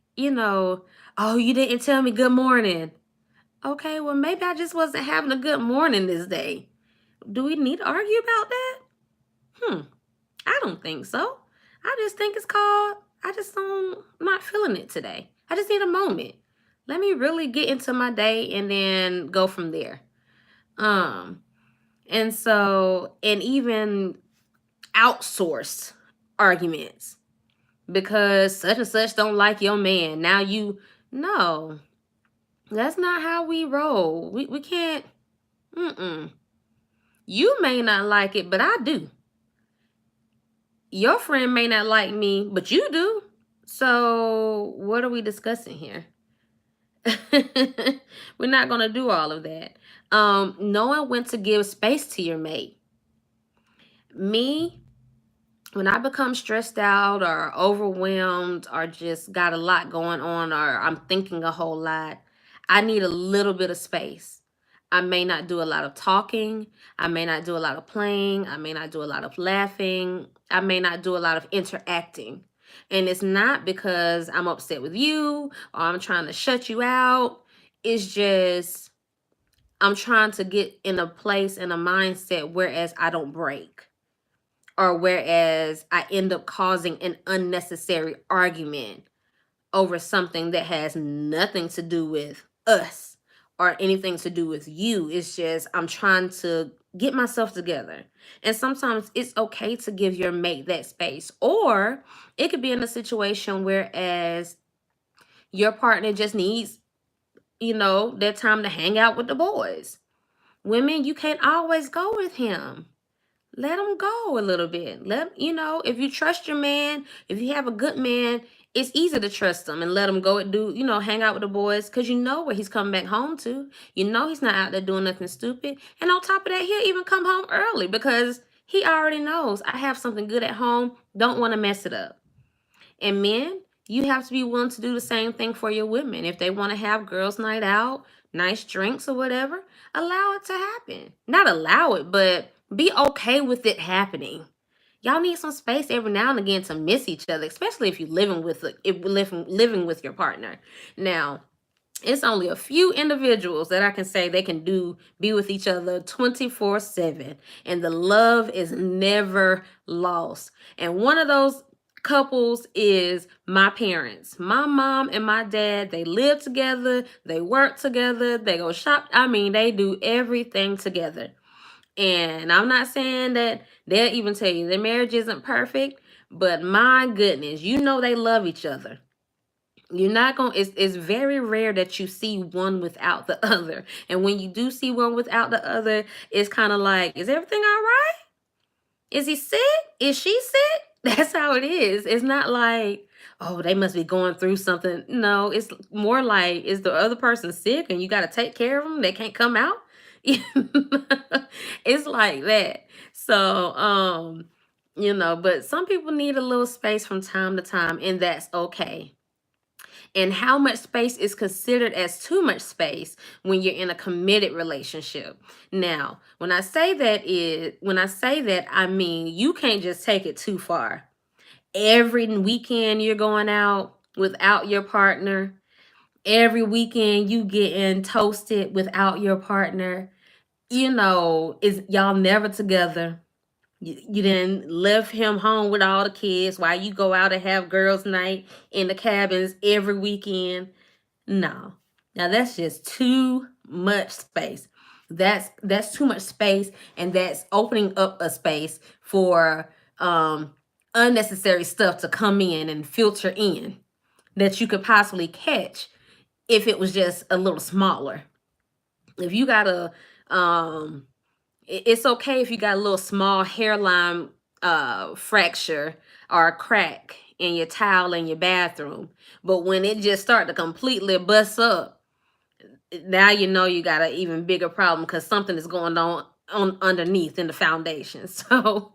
oh, you didn't tell me good morning. Okay, well, maybe I just wasn't having a good morning this day. Do we need to argue about that? I don't think so. I just think it's called, I'm not feeling it today. I just need a moment. Let me really get into my day and then go from there. And so, and even outsourced arguments because such and such don't like your man. Now no, that's not how we roll. We can't, You may not like it, but I do. Your friend may not like me, but you do. So, what are we discussing here? We're not going to do all of that. Knowing when to give space to your mate. Me, when I become stressed out or overwhelmed or just got a lot going on or I'm thinking a whole lot, I need a little bit of space. I may not do a lot of talking. I may not do a lot of playing. I may not do a lot of laughing. I may not do a lot of interacting. And it's not because I'm upset with you or I'm trying to shut you out. It's just I'm trying to get in a place and a mindset whereas I don't break or whereas I end up causing an unnecessary argument over something that has nothing to do with us or anything to do with you. It's just I'm trying to get myself together. And sometimes it's okay to give your mate that space. Or it could be in a situation whereas your partner just needs, that time to hang out with the boys. Women, you can't always go with him. Let him go a little bit. If you trust your man, if you have a good man, it's easy to trust him and let him go and hang out with the boys because you know where he's coming back home to. You know he's not out there doing nothing stupid. And on top of that, he'll even come home early because he already knows I have something good at home. Don't want to mess it up. And men, you have to be willing to do the same thing for your women. If they want to have girls' night out, nice drinks or whatever, allow it to happen. Not allow it, but be okay with it happening. Y'all need some space every now and again to miss each other, especially if you're living with your partner. Now, it's only a few individuals that I can say they can be with each other 24/7, and the love is never lost. And one of those couples is my parents. My mom and my dad, they live together, they work together, they go shop. I mean, they do everything together. And I'm not saying that they'll even tell you their marriage isn't perfect, but my goodness, they love each other. You're not going to, it's very rare that you see one without the other. And when you do see one without the other, it's kind of like, is everything all right? Is he sick? Is she sick? That's how it is. It's not like, oh, they must be going through something. No, it's more like, is the other person sick and you got to take care of them? They can't come out. It's like that. So, but some people need a little space from time to time, and that's okay. And how much space is considered as too much space when you're in a committed relationship. Now, when I say that, I mean you can't just take it too far. Every weekend you're going out without your partner. Every weekend you getting toasted without your partner. Is y'all never together. You then left him home with all the kids while you go out and have girls' night in the cabins every weekend. No. Now that's just too much space. That's too much space, and that's opening up a space for unnecessary stuff to come in and filter in that you could possibly catch if it was just a little smaller. If you got it's okay if you got a little small hairline fracture or a crack in your towel in your bathroom, but when it just start to completely bust up, now you got an even bigger problem because something is going on underneath in the foundation. So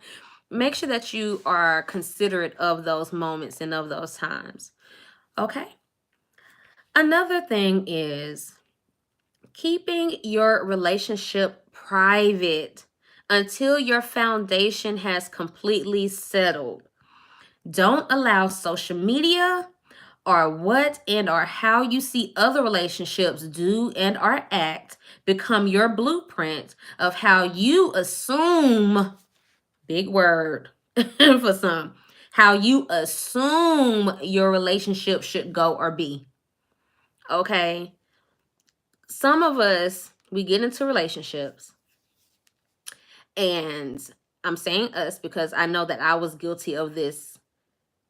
make sure that you are considerate of those moments and of those times. Okay. Another thing is keeping your relationship private until your foundation has completely settled. Don't allow social media or what and or how you see other relationships do and or act become your blueprint of how you assume, big word for some, how you assume your relationship should go or be. Okay? Some of us, we get into relationships, and I'm saying us because I know that I was guilty of this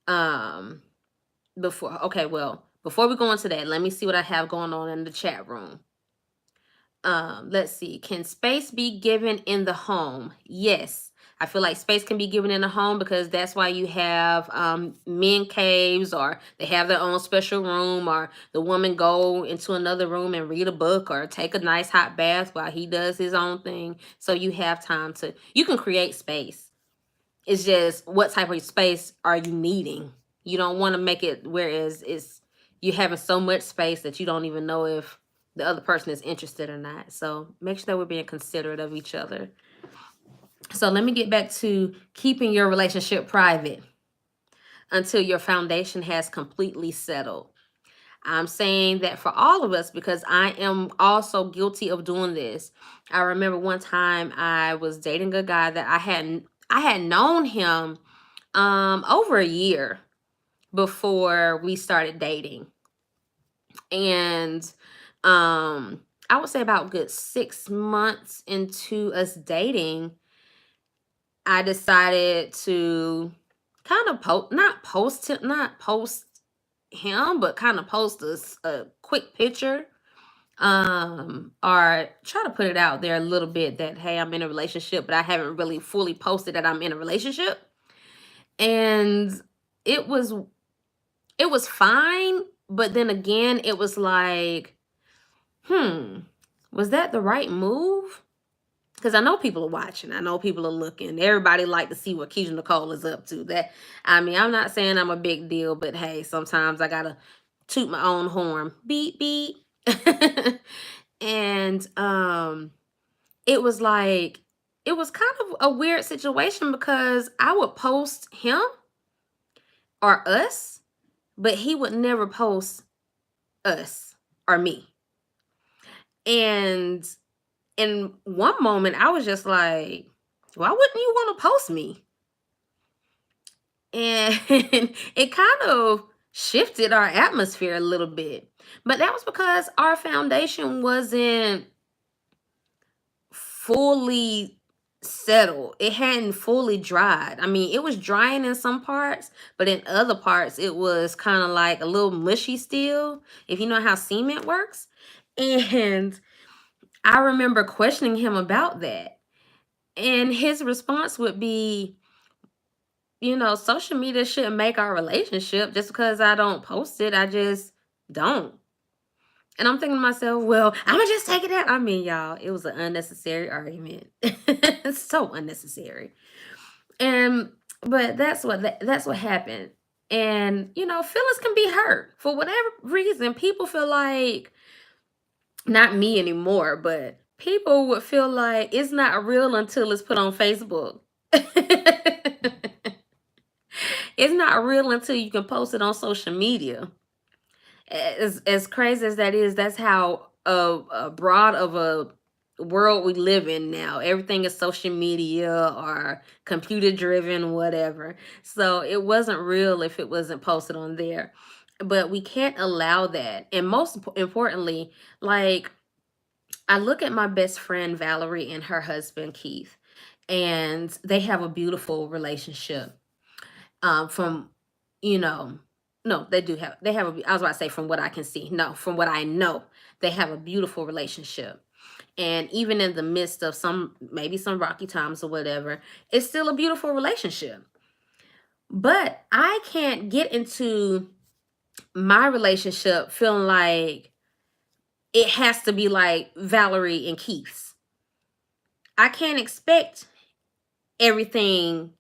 before. Okay, well, before we go into that, let me see what I have going on in the chat room. Let's see. Can space be given in the home? Yes. I feel like space can be given in the home because that's why you have men caves, or they have their own special room, or the woman go into another room and read a book or take a nice hot bath while he does his own thing. So you have time you can create space. It's just what type of space are you needing? You don't want to make it whereas you're having so much space that you don't even know if the other person is interested or not. So make sure that we're being considerate of each other. So let me get back to keeping your relationship private until your foundation has completely settled. I'm saying that for all of us because I am also guilty of doing this. I remember one time I was dating a guy that I had known him over a year before we started dating. And I would say about good 6 months into us dating, I decided to kind of not post him, but kind of post a quick picture or try to put it out there a little bit that, hey, I'm in a relationship, but I haven't really fully posted that I'm in a relationship. And it was it was fine, but then again, it was like, hmm, was that the right move? Because I know people are watching. I know people are looking. Everybody like to see what Keisha Nicole is up to. That, I mean, I'm not saying I'm a big deal, but hey, sometimes I gotta toot my own horn. Beep beep. And it was like, it was kind of a weird situation because I would post him or us, but he would never post us or me. And in one moment, I was just like, why wouldn't you want to post me? And it kind of shifted our atmosphere a little bit. But that was because our foundation wasn't fully settled. It hadn't fully dried. I mean, it was drying in some parts, but in other parts, it was kind of like a little mushy still, if you know how cement works. And I remember questioning him about that. And his response would be, social media shouldn't make our relationship just because I don't post it. I just don't. And I'm thinking to myself, well, I'm gonna just take it out. I mean, y'all, it was an unnecessary argument. It's so unnecessary. And but that's what happened. And feelings can be hurt for whatever reason. People feel like, not me anymore, but people would feel like it's not real until it's put on Facebook. It's not real until you can post it on social media. As crazy as that is, that's how broad of a world we live in now. Everything is social media or computer driven, whatever. So it wasn't real if it wasn't posted on there. But we can't allow that. And most importantly, like, I look at my best friend Valerie and her husband Keith, and they have a beautiful relationship. From you know, no, they have I was about to say from what I can see. No, from what I know, they have a beautiful relationship. And even in the midst of maybe some rocky times or whatever, it's still a beautiful relationship. But I can't get into my relationship feeling like it has to be like Valerie and Keith's. I can't expect everything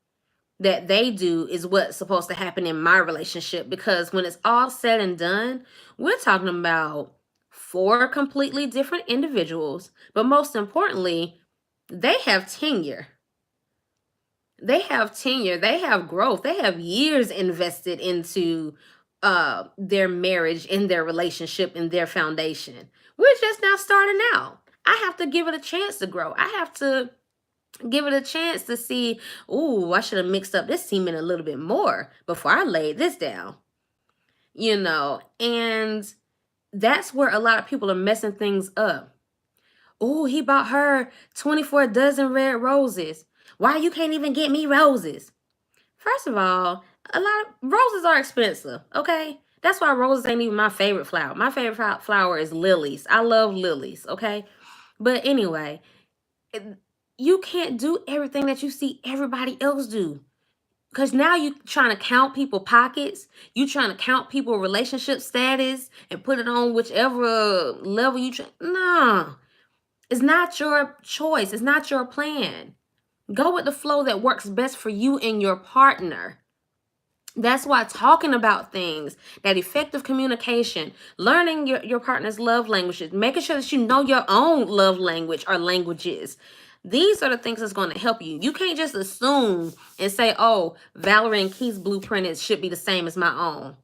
that they do is what's supposed to happen in my relationship, because when it's all said and done, we're talking about four completely different individuals, but most importantly, they have tenure. They have growth, they have years invested into their marriage, in their relationship, in their foundation. We're just now starting out. I have to give it a chance to grow. I have to give it a chance to see, ooh, I should have mixed up this semen a little bit more before I laid this down. And that's where a lot of people are messing things up. Oh, he bought her 24 dozen red roses. Why you can't even get me roses? First of all, a lot of roses are expensive, okay? That's why roses ain't even my favorite flower. My favorite flower is lilies. I love lilies, okay? But anyway, you can't do everything that you see everybody else do. Because now you trying to count people pockets. You trying to count people relationship status and put it on whichever level you try. Nah, it's not your choice. It's not your plan. Go with the flow that works best for you and your partner. That's why talking about things, that effective communication, learning your partner's love languages, making sure that you know your own love language or languages. These are the things that's going to help you. You can't just assume and say, oh, Valerie and Keith's blueprint should be the same as my own.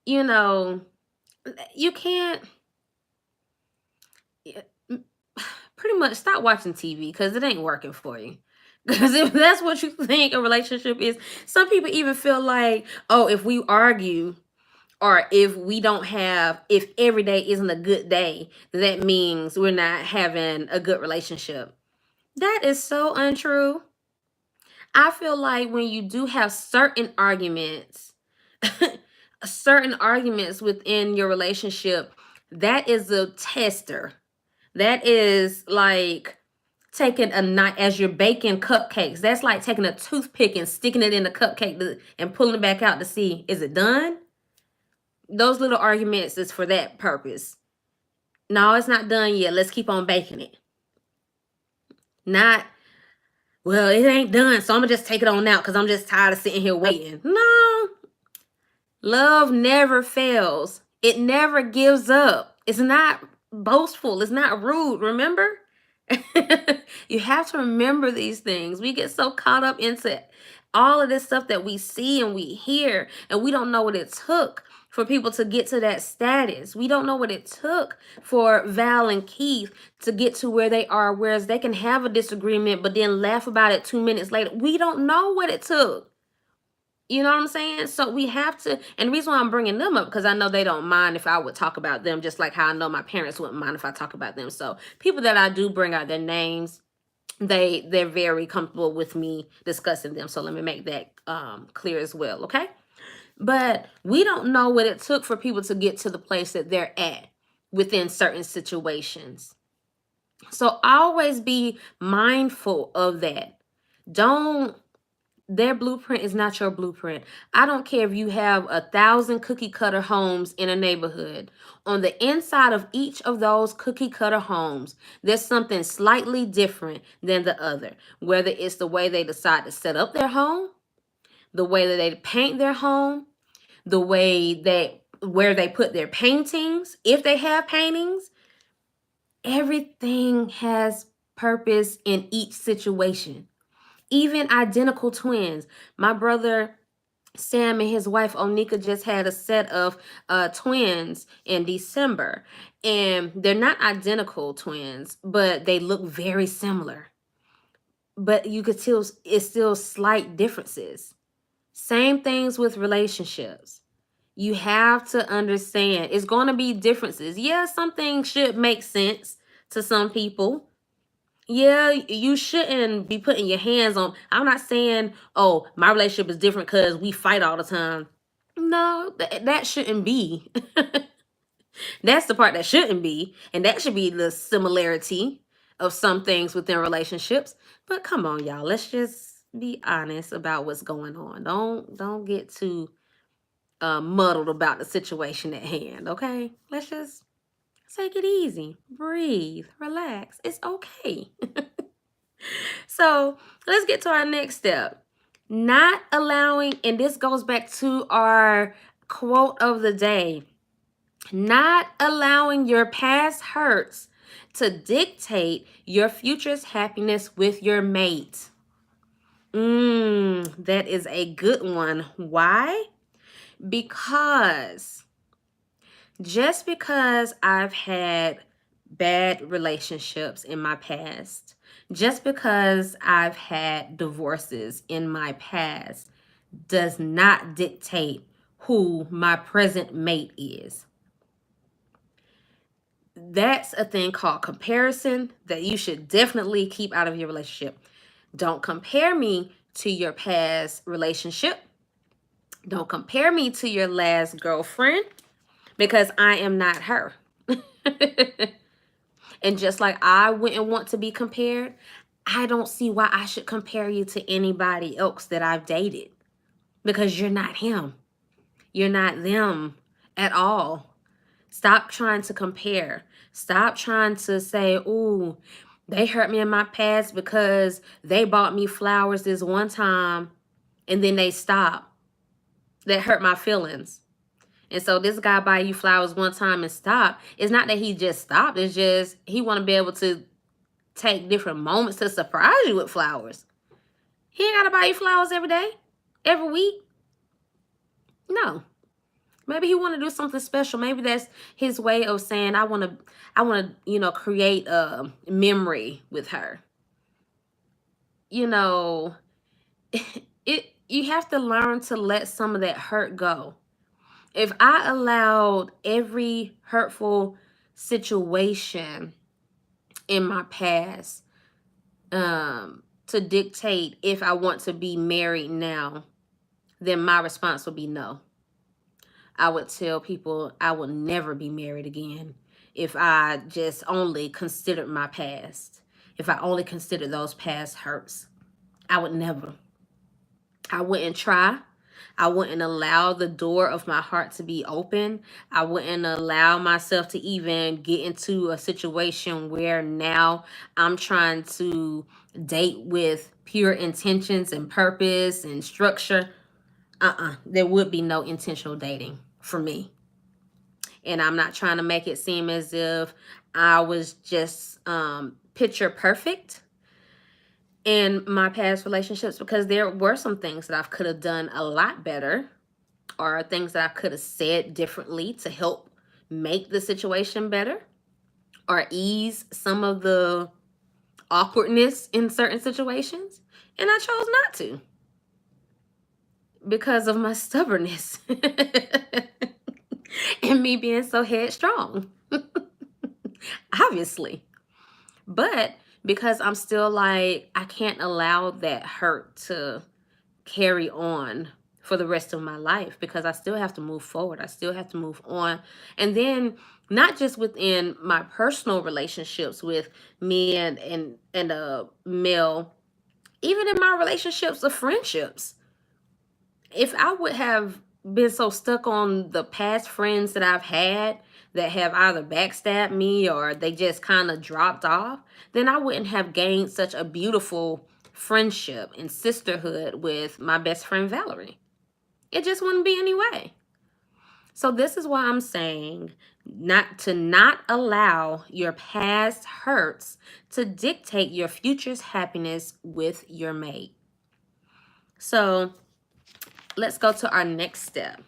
You can't pretty much stop watching TV because it ain't working for you. Because if that's what you think a relationship is, some people even feel like, oh, if we argue or if every day isn't a good day, that means we're not having a good relationship. That is so untrue. I feel like when you do have certain arguments, certain arguments within your relationship, That is a tester. That is like taking a knife as you're baking cupcakes. That's like taking a toothpick and sticking it in the cupcake and pulling it back out to see, is it done? Those little arguments is for that purpose. No, it's not done yet. Let's keep on baking it. Not, well, it ain't done, so I'm gonna just take it on out because I'm just tired of sitting here waiting. No. Love never fails. It never gives up. It's not boastful. It's not rude. Remember? You have to remember these things. We get so caught up into all of this stuff that we see and we hear, and we don't know what it took for people to get to that status. We don't know what it took for Val and Keith to get to where they are, whereas they can have a disagreement but then laugh about it 2 minutes later. We don't know what it took. You know what I'm saying? So we have to, and the reason why I'm bringing them up, because I know they don't mind if I would talk about them, just like how I know my parents wouldn't mind if I talk about them. So people that I do bring out their names, they're very comfortable with me discussing them. So let me make that clear as well, okay? But we don't know what it took for people to get to the place that they're at within certain situations. So always be mindful of that. Their blueprint is not your blueprint. I don't care if you have 1,000 cookie cutter homes in a neighborhood. On the inside of each of those cookie cutter homes, there's something slightly different than the other. Whether it's the way they decide to set up their home, the way that they paint their home, the way where they put their paintings, if they have paintings, everything has purpose in each situation. Even identical twins. My brother Sam and his wife Onika just had a set of twins in December. And they're not identical twins, but they look very similar. But you could tell it's still slight differences. Same things with relationships. You have to understand it's going to be differences. Yeah, some things should make sense to some people. Yeah, you shouldn't be putting your hands on. I'm not saying, oh, my relationship is different because we fight all the time. No, that shouldn't be. That's the part that shouldn't be. And that should be the similarity of some things within relationships. But come on, y'all. Let's just be honest about what's going on. Don't get too muddled about the situation at hand, okay? Let's just take it easy. Breathe. Relax. It's okay. So let's get to our next step. Not allowing, and this goes back to our quote of the day, not allowing your past hurts to dictate your future's happiness with your mate. That is a good one. Why? Because just because I've had bad relationships in my past, just because I've had divorces in my past, does not dictate who my present mate is. That's a thing called comparison that you should definitely keep out of your relationship. Don't compare me to your past relationship. Don't compare me to your last girlfriend because I am not her. And just like I wouldn't want to be compared, I don't see why I should compare you to anybody else that I've dated because you're not him. You're not them at all. Stop trying to compare. Stop trying to say, ooh, they hurt me in my past because they bought me flowers this one time and then they stopped. That hurt my feelings. And so this guy buy you flowers one time and stop. It's not that he just stopped. It's just he want to be able to take different moments to surprise you with flowers. He ain't got to buy you flowers every day, every week. No. Maybe he want to do something special. Maybe that's his way of saying, I want to, create a memory with her. You have to learn to let some of that hurt go. If I allowed every hurtful situation in my past to dictate if I want to be married now, then my response would be no. I would tell people I will never be married again if I just only considered my past. If I only considered those past hurts, I would never. I wouldn't try. I wouldn't allow the door of my heart to be open. I wouldn't allow myself to even get into a situation where now I'm trying to date with pure intentions and purpose and structure. There would be no intentional dating for me. And I'm not trying to make it seem as if I was just picture perfect in my past relationships, because there were some things that I could have done a lot better, or things that I could have said differently to help make the situation better or ease some of the awkwardness in certain situations. And I chose not to because of my stubbornness and me being so headstrong, obviously. But because I'm still like, I can't allow that hurt to carry on for the rest of my life, because I still have to move forward. I still have to move on. And then not just within my personal relationships with me and a male, even in my relationships of friendships. If I would have been so stuck on the past friends that I've had that have either backstabbed me or they just kind of dropped off, then I wouldn't have gained such a beautiful friendship and sisterhood with my best friend Valerie. It just wouldn't be any way. So this is why I'm saying not allow your past hurts to dictate your future's happiness with your mate. So let's go to our next step.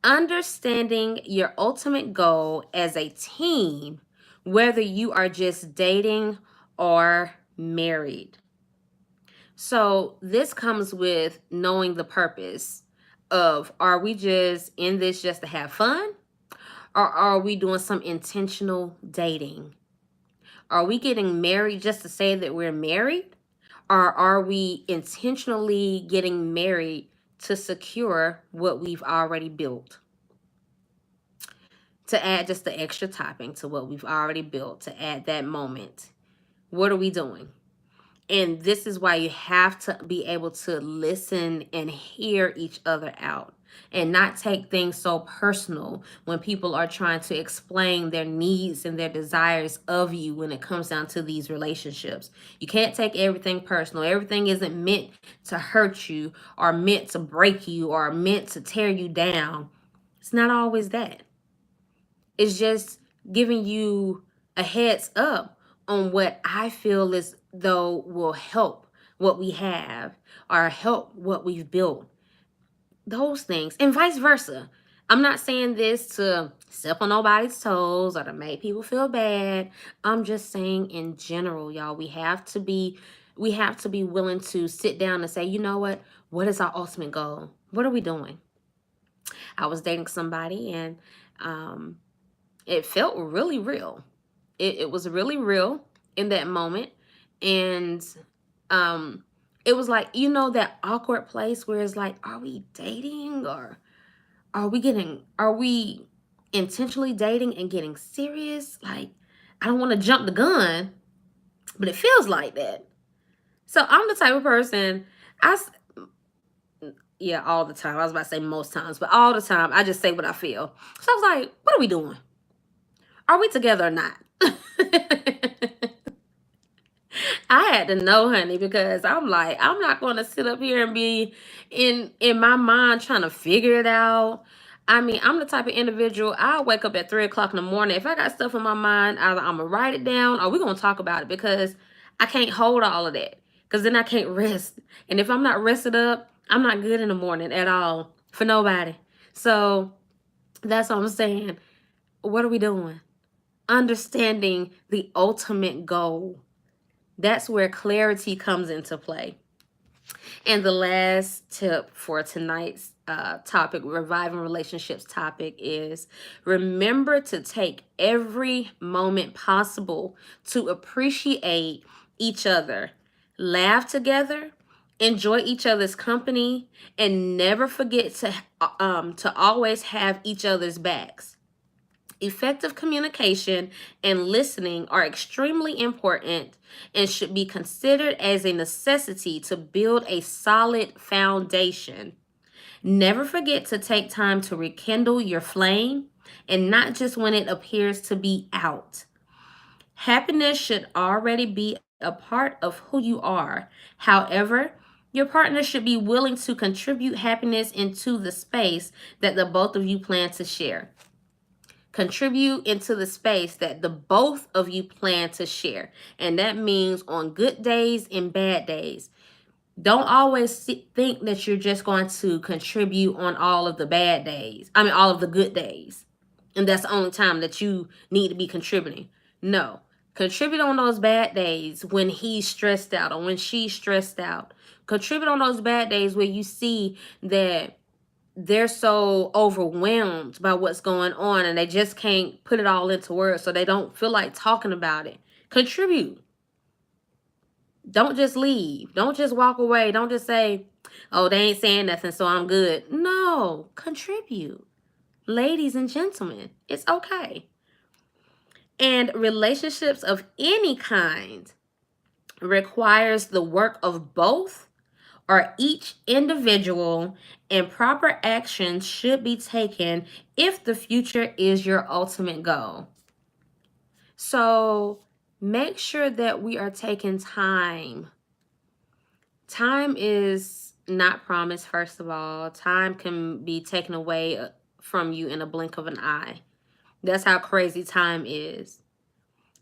Understanding your ultimate goal as a team, whether you are just dating or married. So this comes with knowing the purpose of, are we just in this just to have fun? Or are we doing some intentional dating? Are we getting married just to say that we're married? Or are we intentionally getting married to secure what we've already built? To add just the extra topping to what we've already built, to add that moment. What are we doing? And this is why you have to be able to listen and hear each other out and not take things so personal when people are trying to explain their needs and their desires of you when it comes down to these relationships. You can't take everything personal. Everything isn't meant to hurt you or meant to break you or meant to tear you down. It's not always that. It's just giving you a heads up on what I feel as though will help what we have or help what we've built. Those things, and vice versa. I'm not saying this to step on nobody's toes or to make people feel bad. I'm just saying in general, y'all, we have to be willing to sit down and say, you know what is our ultimate goal? What are we doing? I was dating somebody, and it felt really real. It was really real in that moment. And it was like, that awkward place where it's like, are we dating, or are we intentionally dating and getting serious? Like, I don't want to jump the gun, but it feels like that. So I'm the type of person, yeah, all the time. I was about to say most times, but all the time I just say what I feel. So I was like, what are we doing? Are we together or not? I had to know, honey, because I'm like, I'm not going to sit up here and be in my mind trying to figure it out. I mean, I'm the type of individual, I'll wake up at 3 o'clock in the morning. If I got stuff in my mind, either I'm going to write it down or we're going to talk about it, because I can't hold all of that, because then I can't rest. And if I'm not rested up, I'm not good in the morning at all for nobody. So that's what I'm saying. What are we doing? Understanding the ultimate goal. That's where clarity comes into play. And the last tip for tonight's topic, reviving relationships topic, is remember to take every moment possible to appreciate each other, laugh together, enjoy each other's company, and never forget to always have each other's backs. Effective communication and listening are extremely important and should be considered as a necessity to build a solid foundation. Never forget to take time to rekindle your flame, and not just when it appears to be out. Happiness should already be a part of who you are. However, your partner should be willing to contribute happiness into the space that the both of you plan to share. Contribute into the space that the both of you plan to share. And that means on good days and bad days. Don't always think that you're just going to contribute on all of the bad days. I mean, all of the good days. And that's the only time that you need to be contributing. No. Contribute on those bad days when he's stressed out or when she's stressed out. Contribute on those bad days where you see that they're so overwhelmed by what's going on and they just can't put it all into words, so they don't feel like talking about it. Contribute. Don't just leave. Don't just walk away. Don't just say, oh, they ain't saying nothing, so I'm good. No, contribute. Ladies and gentlemen, it's okay. And relationships of any kind requires the work of both or each individual, and proper action should be taken if the future is your ultimate goal. So make sure that we are taking time. Time is not promised, first of all. Time can be taken away from you in a blink of an eye. That's how crazy time is.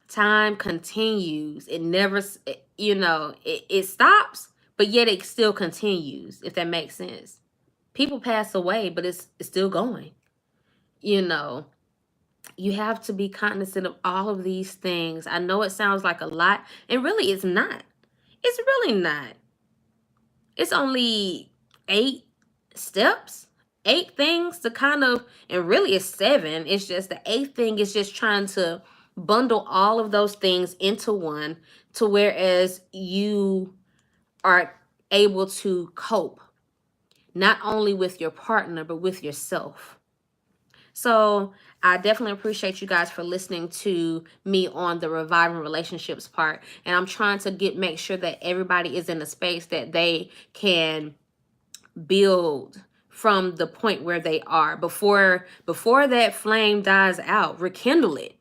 Time continues. It never, it stops, but yet it still continues, if that makes sense. People pass away, but it's still going. You know, you have to be cognizant of all of these things. I know it sounds like a lot, and really it's not. It's really not. It's only 8 steps, 8 things to kind of, and really it's 7. It's just the 8th thing is just trying to bundle all of those things into one, to whereas you are able to cope not only with your partner but with yourself. So I definitely appreciate you guys for listening to me on the reviving relationships part. And I'm trying to make sure that everybody is in a space that they can build from the point where they are before that flame dies out. Rekindle it.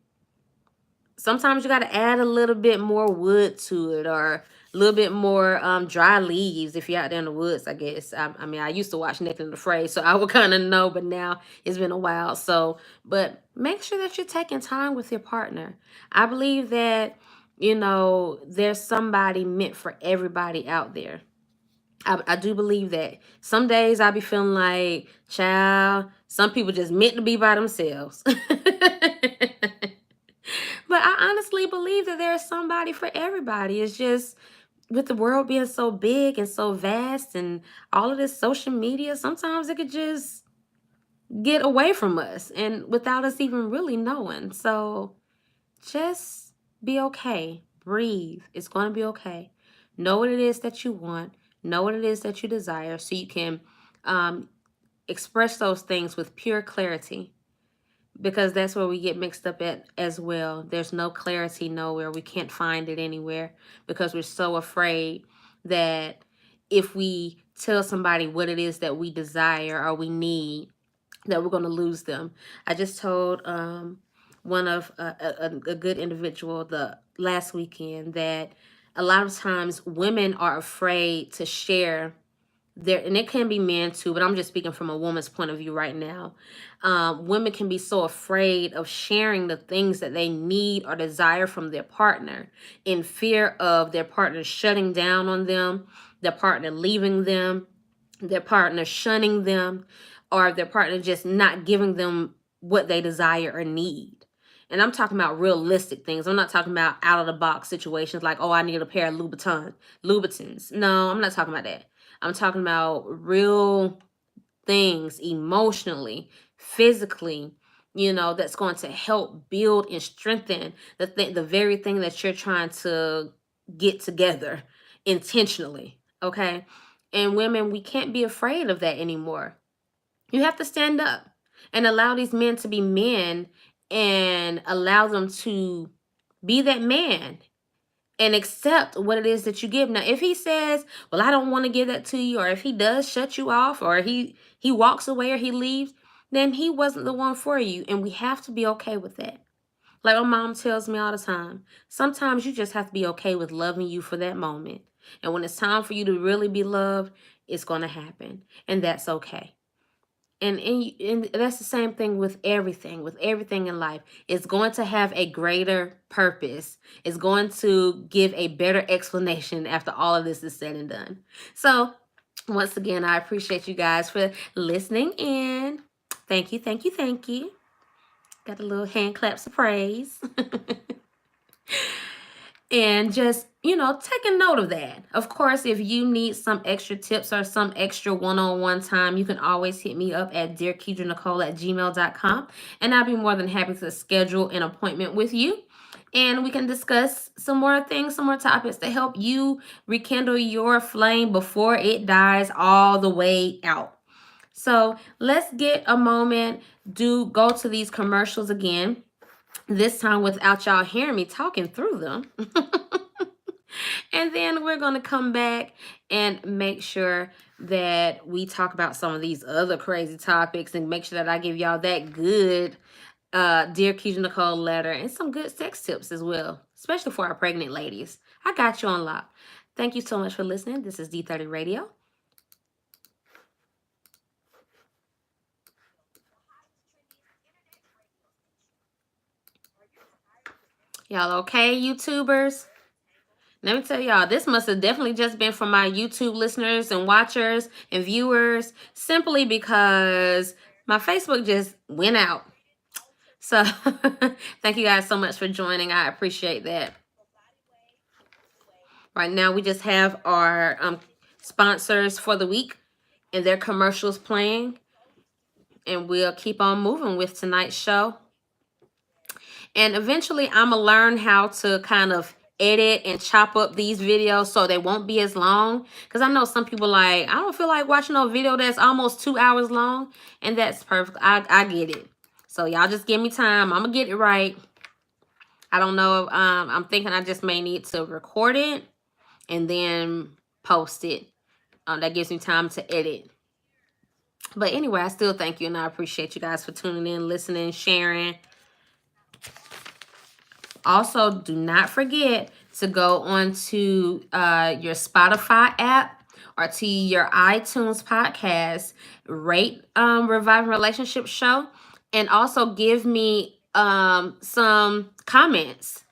Sometimes you got to add a little bit more wood to it, or a little bit more dry leaves if you're out there in the woods, I guess. I mean, I used to watch Naked and Afraid, so I would kind of know, but now it's been a while. So, but make sure that you're taking time with your partner. I believe that, there's somebody meant for everybody out there. I do believe that. Some days I be feeling like, child, some people just meant to be by themselves. But I honestly believe that there's somebody for everybody. It's just with the world being so big and so vast and all of this social media, sometimes it could just get away from us and without us even really knowing. So just be okay. Breathe. It's going to be okay. Know what it is that you want. Know what it is that you desire so you can um, express those things with pure clarity, because that's where we get mixed up at as well. There's no clarity nowhere. We can't find it anywhere because we're so afraid that if we tell somebody what it is that we desire or we need, that we're going to lose them. I just told one of a good individual the last weekend that a lot of times women are afraid to share there, and it can be men too, but I'm just speaking from a woman's point of view right now. Women can be so afraid of sharing the things that they need or desire from their partner in fear of their partner shutting down on them, their partner leaving them, their partner shunning them, or their partner just not giving them what they desire or need. And I'm talking about realistic things. I'm not talking about out of the box situations like, oh, I need a pair of Louboutins. No, I'm not talking about that. I'm talking about real things emotionally, physically, that's going to help build and strengthen the very thing that you're trying to get together intentionally. Okay. And women, we can't be afraid of that anymore. You have to stand up and allow these men to be men and allow them to be that man and accept what it is that you give. Now, if he says, "Well, I don't want to give that to you," or if he does shut you off, or he walks away or he leaves, then he wasn't the one for you, and we have to be okay with that. Like my mom tells me all the time, sometimes you just have to be okay with loving you for that moment. And when it's time for you to really be loved, it's going to happen, and that's okay. And that's the same thing with everything in life. It's going to have a greater purpose. It's going to give a better explanation after all of this is said and done. So once again, I appreciate you guys for listening in. Thank you, thank you, thank you. Got a little hand claps of praise. And just, take a note of that. Of course, if you need some extra tips or some extra one-on-one time, you can always hit me up at dearkedranicole@gmail.com, and I'll be more than happy to schedule an appointment with you. And we can discuss some more things, some more topics to help you rekindle your flame before it dies all the way out. So let's get a moment, go to these commercials again, this time without y'all hearing me talking through them. And then we're going to come back and make sure that we talk about some of these other crazy topics and make sure that I give y'all that good Dear Keisha Nicole letter and some good sex tips as well, especially for our pregnant ladies. I got you on lock. Thank you so much for listening. This is D30 Radio. Y'all okay, YouTubers? Let me tell y'all, this must have definitely just been for my YouTube listeners and watchers and viewers, simply because my Facebook just went out. So thank you guys so much for joining. I appreciate that. Right now, we just have our sponsors for the week and their commercials playing. And we'll keep on moving with tonight's show. And eventually, I'm going to learn how to kind of edit and chop up these videos so they won't be as long. Because I know some people like, I don't feel like watching a video that's almost 2 hours long. And that's perfect. I get it. So y'all just give me time. I'm going to get it right. I don't know. I'm thinking I just may need to record it and then post it. That gives me time to edit. But anyway, I still thank you and I appreciate you guys for tuning in, listening, sharing. Also, do not forget to go on to your Spotify app or to your iTunes podcast, rate Reviving Relationship Show, and also give me some comments.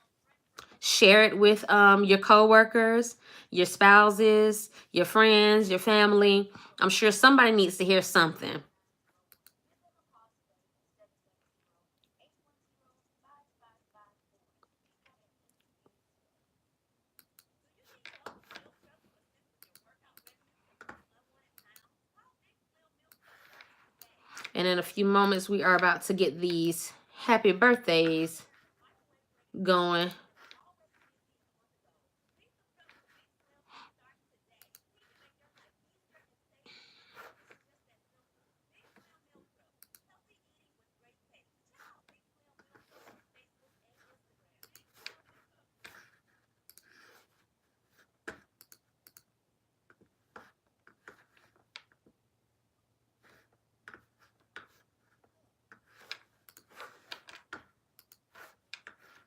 Share it with your coworkers, your spouses, your friends, your family. I'm sure somebody needs to hear something. And in a few moments, we are about to get these happy birthdays going.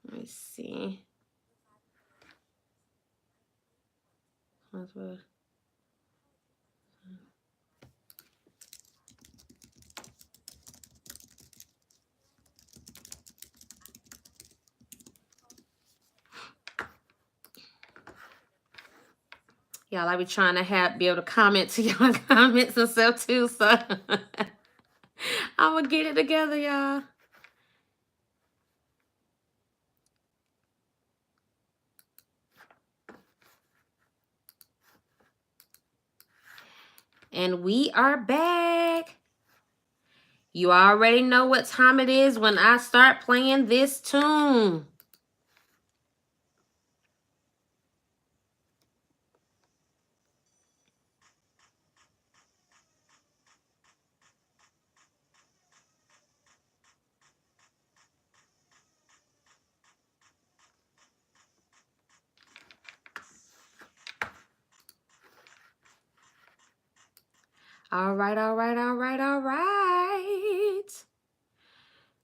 Let me see. Y'all, I be trying to be able to comment to y'all comments and stuff too, so I'm gonna get it together, y'all. And we are back. You already know what time it is when I start playing this tune. All right, all right, all right, all right.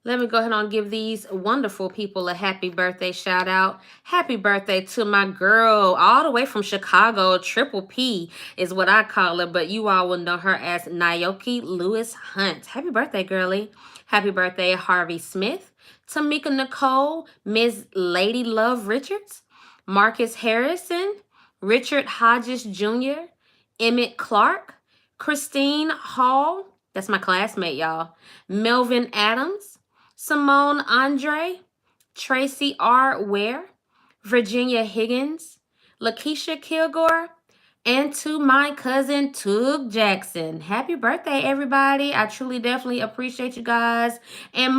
Let me go ahead and give these wonderful people a happy birthday shout out. Happy birthday to my girl, all the way from Chicago. Triple P is what I call her, but you all will know her as Naoki Lewis Hunt. Happy birthday, girlie. Happy birthday, Harvey Smith, Tamika Nicole, Ms. Lady Love Richards, Marcus Harrison, Richard Hodges Jr., Emmett Clark, Christine Hall, that's my classmate, y'all, Melvin Adams, Simone Andre, Tracy R. Ware, Virginia Higgins, Lakeisha Kilgore, and to my cousin Tug Jackson. Happy birthday, everybody. I truly definitely appreciate you guys. And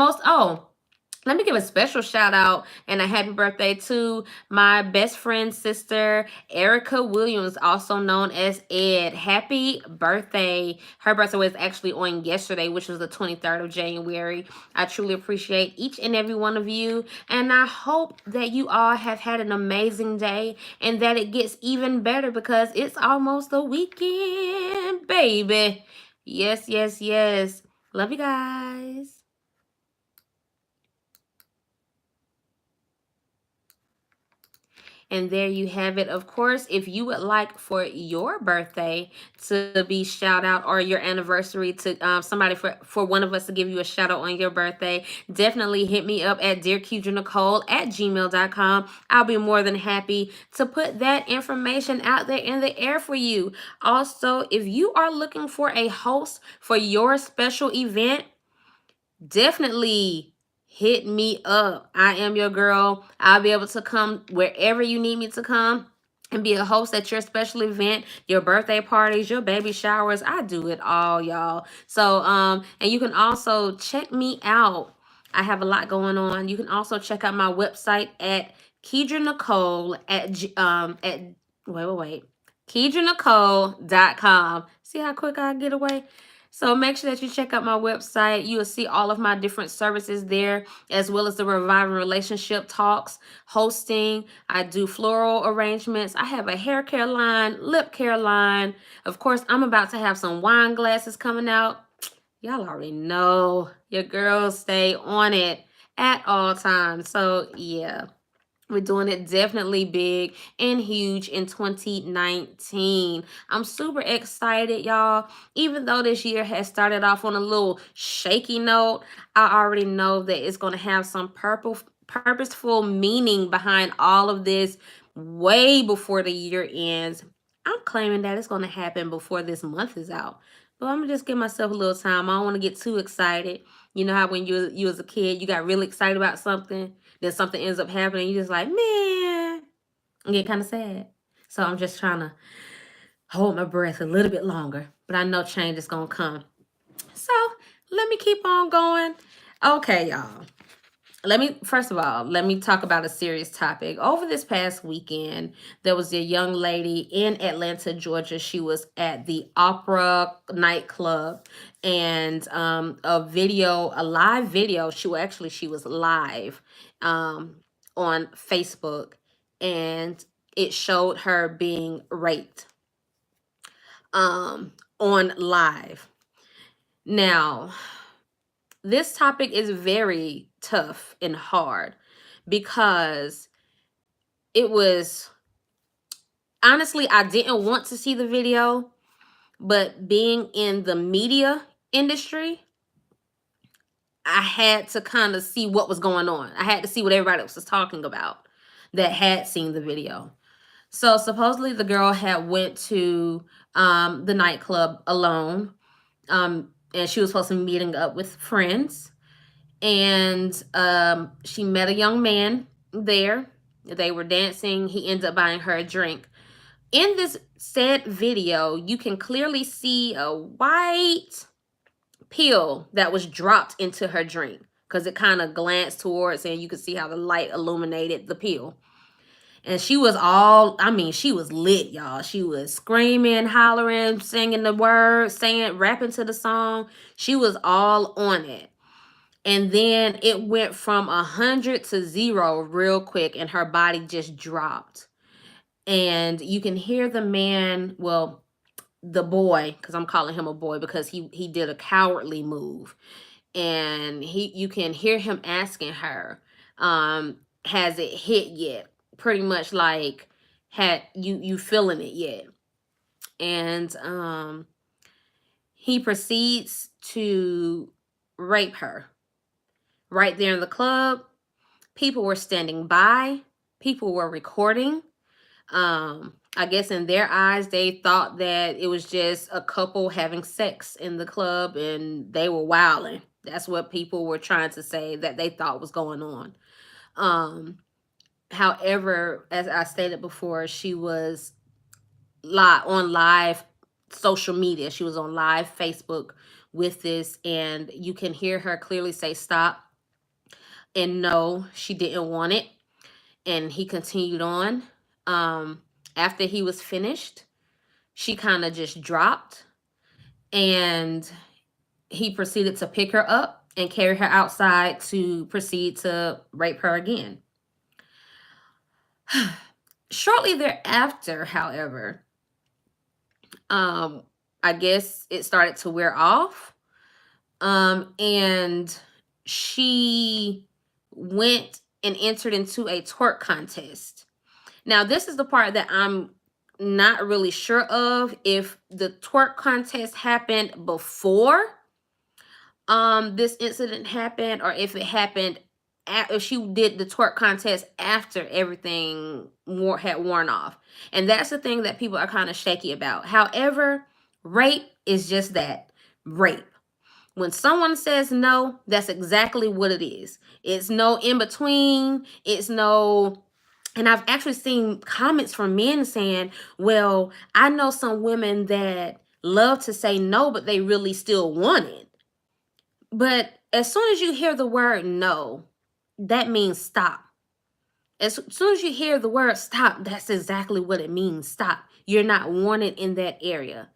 let me give a special shout out and a happy birthday to my best friend's sister, Erica Williams, also known as Ed. Happy birthday. Her birthday was actually on yesterday, which was the 23rd of January. I truly appreciate each and every one of you. And I hope that you all have had an amazing day and that it gets even better because it's almost the weekend, baby. Yes, yes, yes. Love you guys. And there you have it. Of course, if you would like for your birthday to be shout out or your anniversary to somebody for one of us to give you a shout out on your birthday, definitely hit me up at dearkeidrenicole@gmail.com. I'll be more than happy to put that information out there in the air for you. Also, if you are looking for a host for your special event, definitely hit me up. I am your girl. I'll be able to come wherever you need me to come and be a host at your special event, your birthday parties, your baby showers. I do it all, y'all. So, and you can also check me out. I have a lot going on. You can also check out my website at Keidra Nicole at wait. KeidraNicole.com. See how quick I get away? So make sure that you check out my website. You will see all of my different services there, as well as the Reviving Relationship Talks, hosting. I do floral arrangements. I have a hair care line, lip care line. Of course, I'm about to have some wine glasses coming out. Y'all already know your girls stay on it at all times. So yeah. We're doing it definitely big and huge in 2019. I'm super excited, y'all. Even though this year has started off on a little shaky note, I already know that it's going to have some purposeful meaning behind all of this way before the year ends. I'm claiming that it's going to happen before this month is out. But I'm going to just give myself a little time. I don't want to get too excited. You know how when you as a kid, you got really excited about something, then something ends up happening, you just like, man, I get kind of sad. So I'm just trying to hold my breath a little bit longer, but I know change is going to come. So let me keep on going. Okay, y'all. First of all, let me talk about a serious topic. Over this past weekend, there was a young lady in Atlanta, Georgia. She was at the Opera nightclub, and a live video. She was live on Facebook, and it showed her being raped on live. Now, this topic is very tough and hard because it was honestly, I didn't want to see the video, but being in the media industry, I had to kind of see what was going on. I had to see what everybody else was talking about that had seen the video. So supposedly the girl had went to the nightclub alone, and she was supposed to be meeting up with friends. And she met a young man there. They were dancing. He ended up buying her a drink. In this said video, you can clearly see a white pill that was dropped into her drink because it kind of glanced towards and you could see how the light illuminated the pill. And she was she was lit, y'all. She was screaming, hollering, singing the words, rapping to the song. She was all on it. And then it went from 100 to 0 real quick, and her body just dropped. And you can hear the man, well, the boy, because I'm calling him a boy because he did a cowardly move, and you can hear him asking her, has it hit yet? Pretty much like, had you feeling it yet? And he proceeds to rape her right there in the club. People were standing by, people were recording. I guess in their eyes, they thought that it was just a couple having sex in the club and they were wilding. That's what people were trying to say that they thought was going on. Um, However, as I stated before, she was live social media. She was on live Facebook with this, and you can hear her clearly say stop and no, she didn't want it. And he continued on. After he was finished, she kind of just dropped, and he proceeded to pick her up and carry her outside to proceed to rape her again. Shortly thereafter, however, I guess it started to wear off. And she went and entered into a twerk contest. Now, this is the part that I'm not really sure of, if the twerk contest happened before this incident happened, or if it happened if she did the twerk contest after everything had worn off. And that's the thing that people are kind of shaky about. However, rape is just that, rape. When someone says no, that's exactly what it is. It's no in between. It's no. And I've actually seen comments from men saying, well, I know some women that love to say no, but they really still want it. But as soon as you hear the word no, that means stop. As soon as you hear the word stop, that's exactly what it means. Stop. You're not wanted in that area.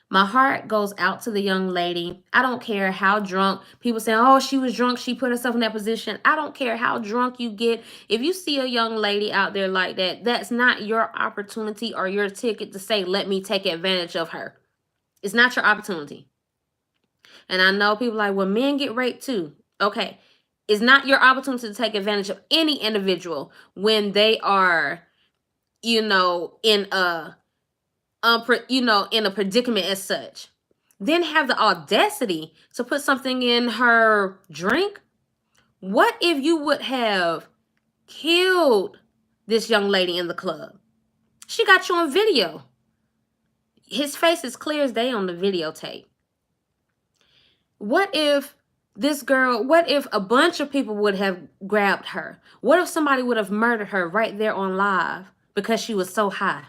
My heart goes out to the young lady. I don't care how drunk. People say, oh, she was drunk, she put herself in that position. I don't care how drunk you get. If you see a young lady out there like that, that's not your opportunity or your ticket to say, let me take advantage of her. It's not your opportunity. And I know people like, well, men get raped too. Okay. It's not your opportunity to take advantage of any individual when they are, in a in a predicament as such. Then have the audacity to put something in her drink. What if you would have killed this young lady in the club? She got you on video. His face is clear as day on the videotape. What if what if a bunch of people would have grabbed her? What if somebody would have murdered her right there on live because she was so high?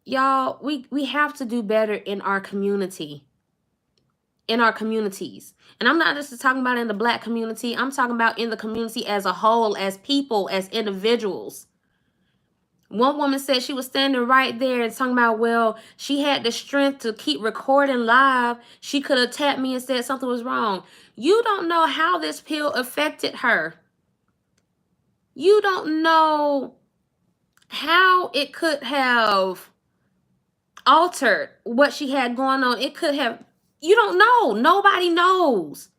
Y'all, we have to do better in our community, in our communities. And I'm not just talking about in the Black community. I'm talking about in the community as a whole, as people, as individuals. One woman said she was standing right there and talking about, well, she had the strength to keep recording live. She could have tapped me and said something was wrong. You don't know how this pill affected her. You don't know how it could have altered what she had going on. It could have, you don't know. Nobody knows.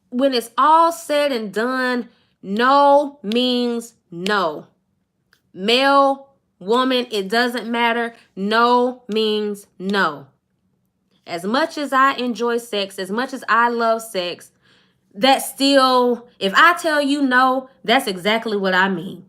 When it's all said and done, no means no. Male, woman, it doesn't matter. No means no. As much as I enjoy sex, as much as I love sex, that still, if I tell you no, that's exactly what I mean.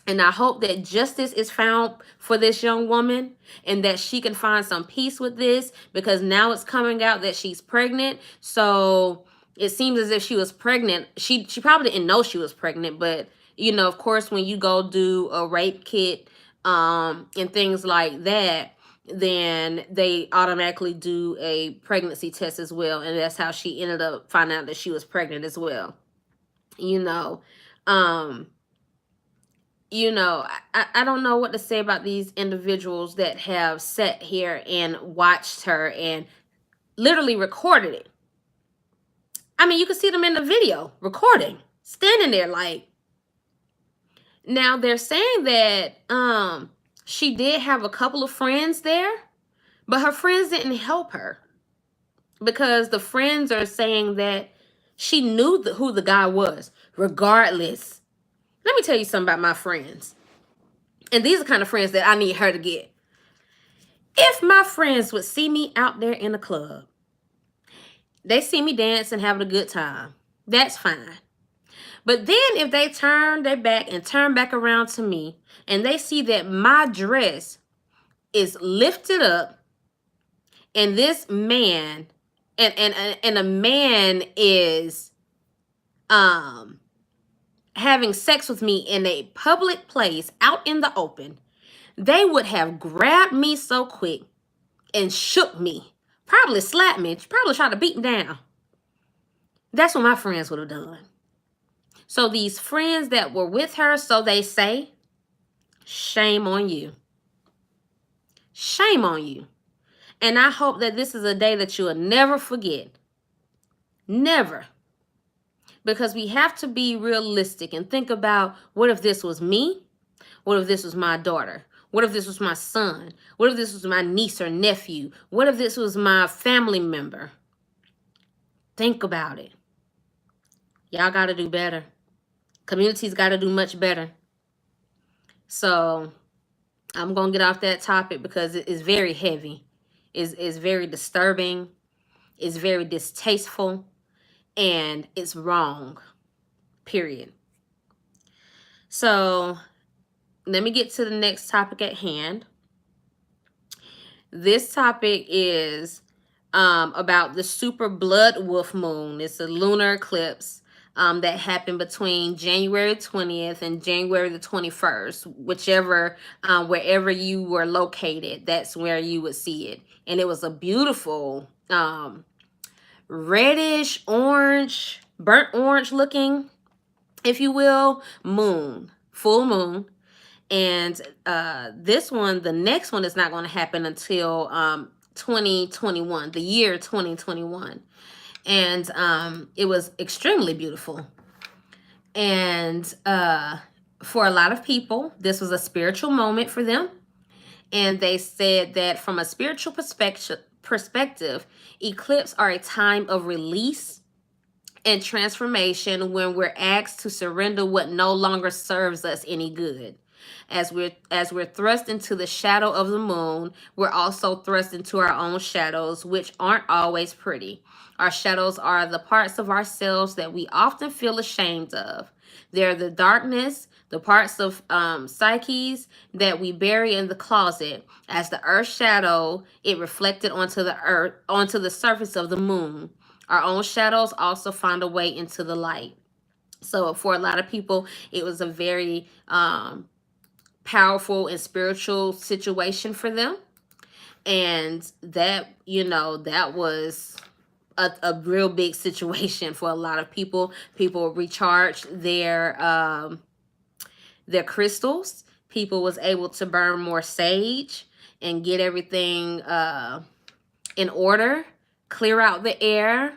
And I hope that justice is found for this young woman and that she can find some peace with this, because now it's coming out that she's pregnant. So it seems as if she was pregnant. She probably didn't know she was pregnant, but of course, when you go do a rape kit and things like that, then they automatically do a pregnancy test as well. And that's how she ended up finding out that she was pregnant as well. I don't know what to say about these individuals that have sat here and watched her and literally recorded it. I mean, you can see them in the video recording, standing there like. Now they're saying that She did have a couple of friends there, but her friends didn't help her because the friends are saying that she knew who the guy was, regardless. Let me tell you something about my friends. And these are the kind of friends that I need her to get. If my friends would see me out there in the club, they see me dancing, having a good time, that's fine. But then if they turn their back and turn back around to me and they see that my dress is lifted up and this man and a man is having sex with me in a public place out in the open, they would have grabbed me so quick and shook me, probably slapped me, probably tried to beat me down. That's what my friends would have done. So these friends that were with her, so they say, shame on you. Shame on you. And I hope that this is a day that you will never forget. Never. Because we have to be realistic and think about, what if this was me? What if this was my daughter? What if this was my son? What if this was my niece or nephew? What if this was my family member? Think about it. Y'all got to do better. Communities got to do much better. So I'm going to get off that topic because it is very heavy. It's very disturbing. It's very distasteful. And it's wrong. Period. So let me get to the next topic at hand. This topic is about the super blood wolf moon. It's a lunar eclipse that happened between January 20th and January the 21st, whichever, wherever you were located, that's where you would see it. And it was a beautiful reddish orange, burnt orange looking, if you will, moon, full moon. And this one, the next one is not going to happen until 2021, the year 2021. And it was extremely beautiful. And for a lot of people, this was a spiritual moment for them. And they said that from a spiritual perspective, eclipses are a time of release and transformation when we're asked to surrender what no longer serves us any good. As we're thrust into the shadow of the moon, we're also thrust into our own shadows, which aren't always pretty. Our shadows are the parts of ourselves that we often feel ashamed of. They're the darkness, the parts of psyches that we bury in the closet. As the earth's shadow, it reflected onto the surface of the moon. Our own shadows also find a way into the light. So for a lot of people, it was a very powerful and spiritual situation for them. And that, that was a real big situation for a lot of people. People recharged their crystals. People was able to burn more sage and get everything in order, clear out the air.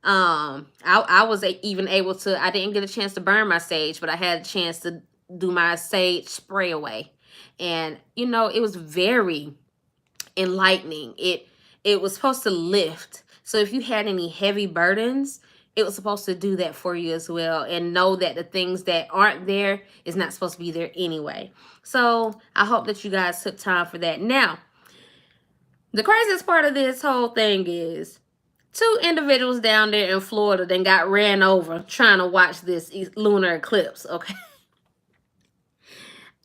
I was even able to, I didn't get a chance to burn my sage, but I had a chance to do my sage spray away. And, it was very enlightening. It was supposed to lift. So if you had any heavy burdens, it was supposed to do that for you as well. And know that the things that aren't there is not supposed to be there anyway. So I hope that you guys took time for that. Now, the craziest part of this whole thing is 2 individuals down there in Florida then got ran over trying to watch this lunar eclipse, okay?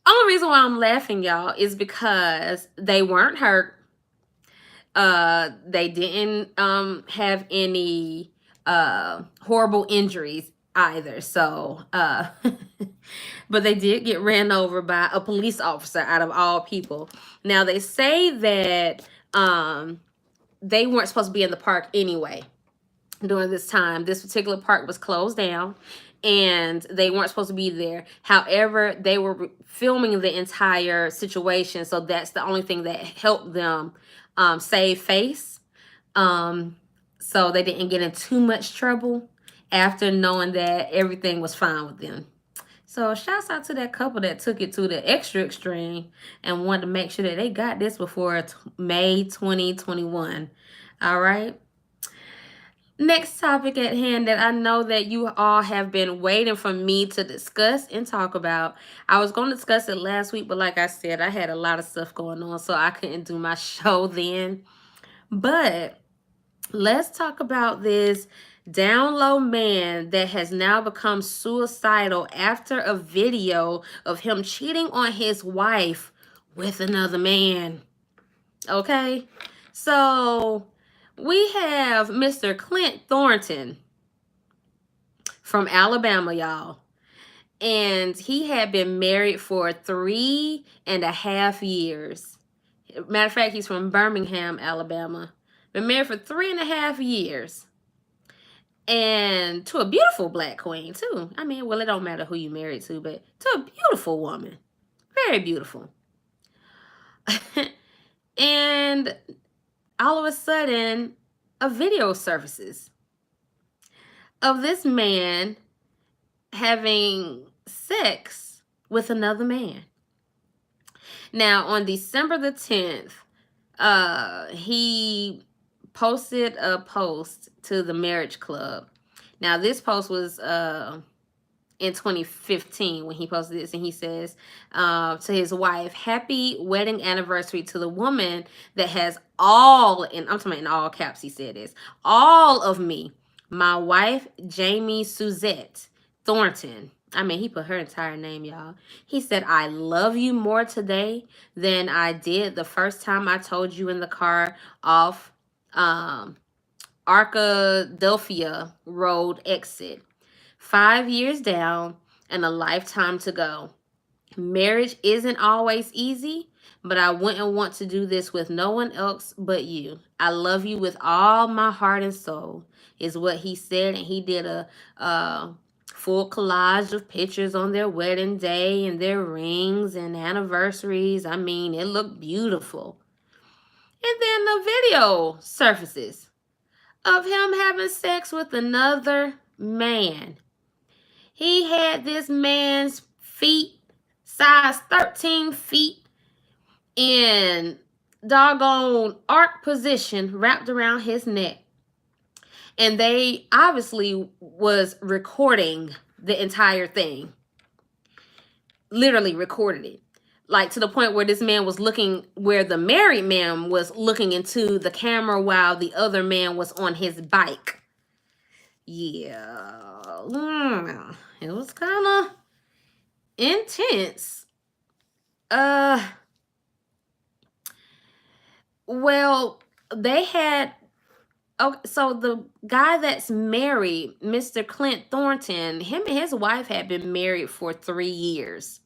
Only reason why I'm laughing, y'all, is because they weren't hurt. They didn't have any horrible injuries either. So, but they did get ran over by a police officer out of all people. Now, they say that they weren't supposed to be in the park anyway during this time. This particular park was closed down and they weren't supposed to be there. However, they were filming the entire situation. So that's the only thing that helped them save face. So they didn't get in too much trouble after knowing that everything was fine with them. So shouts out to that couple that took it to the extra extreme and wanted to make sure that they got this before May 2021. All right. Next topic at hand that I know that you all have been waiting for me to discuss and talk about. I was going to discuss it last week, but like I said, I had a lot of stuff going on, so I couldn't do my show then. But let's talk about this down low man that has now become suicidal after a video of him cheating on his wife with another man. Okay? So we have Mr. Clint Thornton from Alabama, y'all. And he had been married for 3.5 years. Matter of fact, he's from Birmingham, Alabama. Been married for 3.5 years. And to a beautiful black queen, too. I mean, well, it don't matter who you married to, but to a beautiful woman. Very beautiful. And all of a sudden, a video surfaces of this man having sex with another man. Now, on December the 10th, he posted a post to the Marriage Club. Now, this post was in 2015 when he posted this, and he says to his wife, "Happy wedding anniversary to the woman that has all," and I'm talking about in all caps, he said this, "all of me, my wife, Jamie Suzette Thornton." I mean, he put her entire name, y'all. He said, "I love you more today than I did the first time I told you in the car off Arkadelphia Road exit. 5 years down and a lifetime to go. Marriage isn't always easy, but I wouldn't want to do this with no one else but you. I love you with all my heart and soul," is what he said. And he did a full collage of pictures on their wedding day and their rings and anniversaries. I mean, it looked beautiful. And then the video surfaces of him having sex with another man. He had this man's feet, size 13 feet, in doggone arc position wrapped around his neck. And they obviously was recording the entire thing. Literally recorded it. Like to the point where this man was looking, where the married man was looking into the camera while the other man was on his bike. Yeah. It was kind of intense. Well, they had, oh, so the guy that's married, Mr. Clint Thornton, him and his wife had been married for 3 years.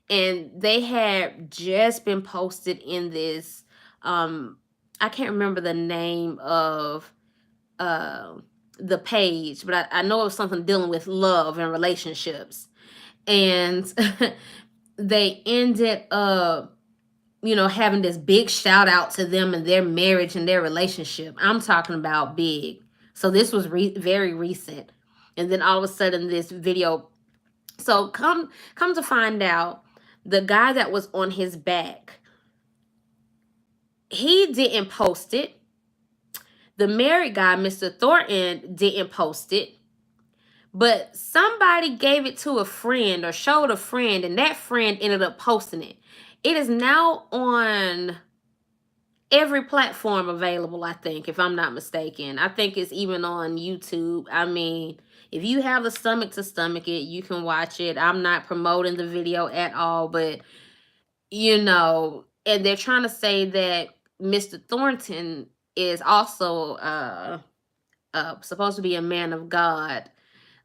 And they had just been posted in this, I can't remember the name of the page, but I know it was something dealing with love and relationships. And they ended up, having this big shout out to them and their marriage and their relationship. I'm talking about big. So this was very recent. And then all of a sudden this video. So come to find out, the guy that was on his back, he didn't post it. The married guy, Mr. Thornton, didn't post it. But somebody gave it to a friend or showed a friend, and that friend ended up posting it. It is now on every platform available, I think, if I'm not mistaken. I think it's even on YouTube. I mean, if you have the stomach to stomach it, you can watch it. I'm not promoting the video at all, but, and they're trying to say that Mr. Thornton is also supposed to be a man of God.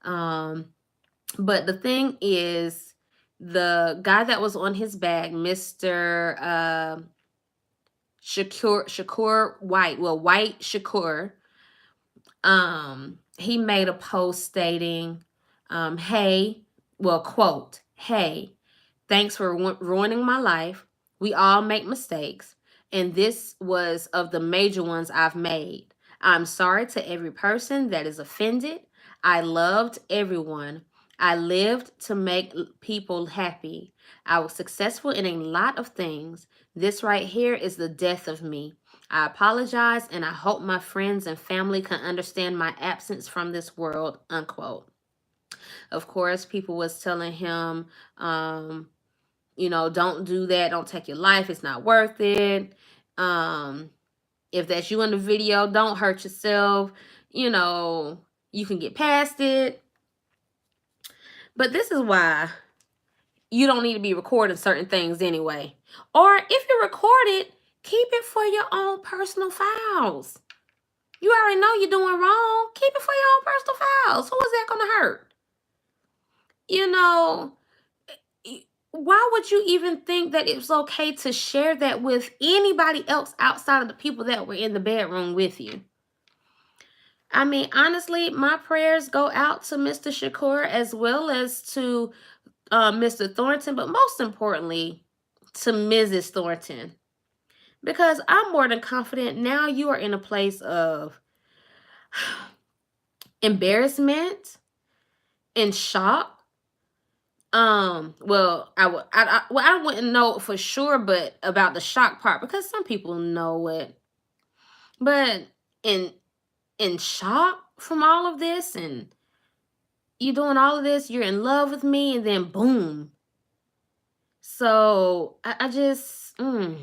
But the thing is, the guy that was on his back, Mr. Shakur White, White Shakur, he made a post stating, quote, "Hey, thanks for ruining my life. We all make mistakes, and this was of the major ones I've made. I'm sorry to every person that is offended. I loved everyone. I lived to make people happy. I was successful in a lot of things. This right here is the death of me. I apologize and I hope my friends and family can understand my absence from this world, unquote. Of course, people was telling him, don't do that. Don't take your life. It's not worth it. Um, if that's you in the video, don't hurt yourself. You know, you can get past it. But this is why you don't need to be recording certain things anyway. Or if you record it, keep it for your own personal files. You already know you're doing wrong. Keep it for your own personal files. Who is that going to hurt? You know, why would you even think that it's okay to share that with anybody else outside of the people that were in the bedroom with you? I mean, honestly, my prayers go out to Mr. Shakur as well as to Mr. Thornton, but most importantly, to Mrs. Thornton. Because I'm more than confident now you are in a place of embarrassment and shock. Well, I wouldn't know for sure, but about the shock part because some people know it. But in shock from all of this, and you doing all of this, you're in love with me, and then boom. So I just, I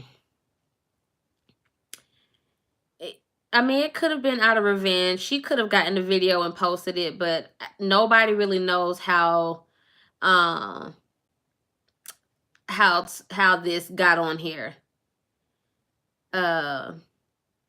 mean, it could have been out of revenge. She could have gotten the video and posted it, but nobody really knows how how this got on here. I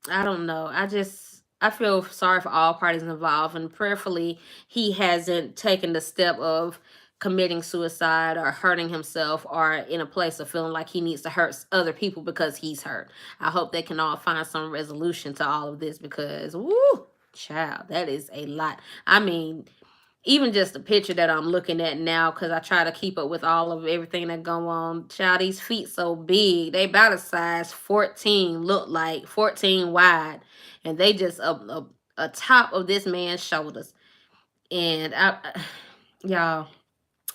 don't know. I feel sorry for all parties involved, and prayerfully he hasn't taken the step of committing suicide or hurting himself or in a place of feeling like he needs to hurt other people because he's hurt. I hope they can all find some resolution to all of this because, woo, child, that is a lot. I mean, even just the picture that I'm looking at now, because I try to keep up with all of everything that go on. Child, these feet so big. They about a size 14, look like 14 wide. And they just a top of this man's shoulders. And y'all,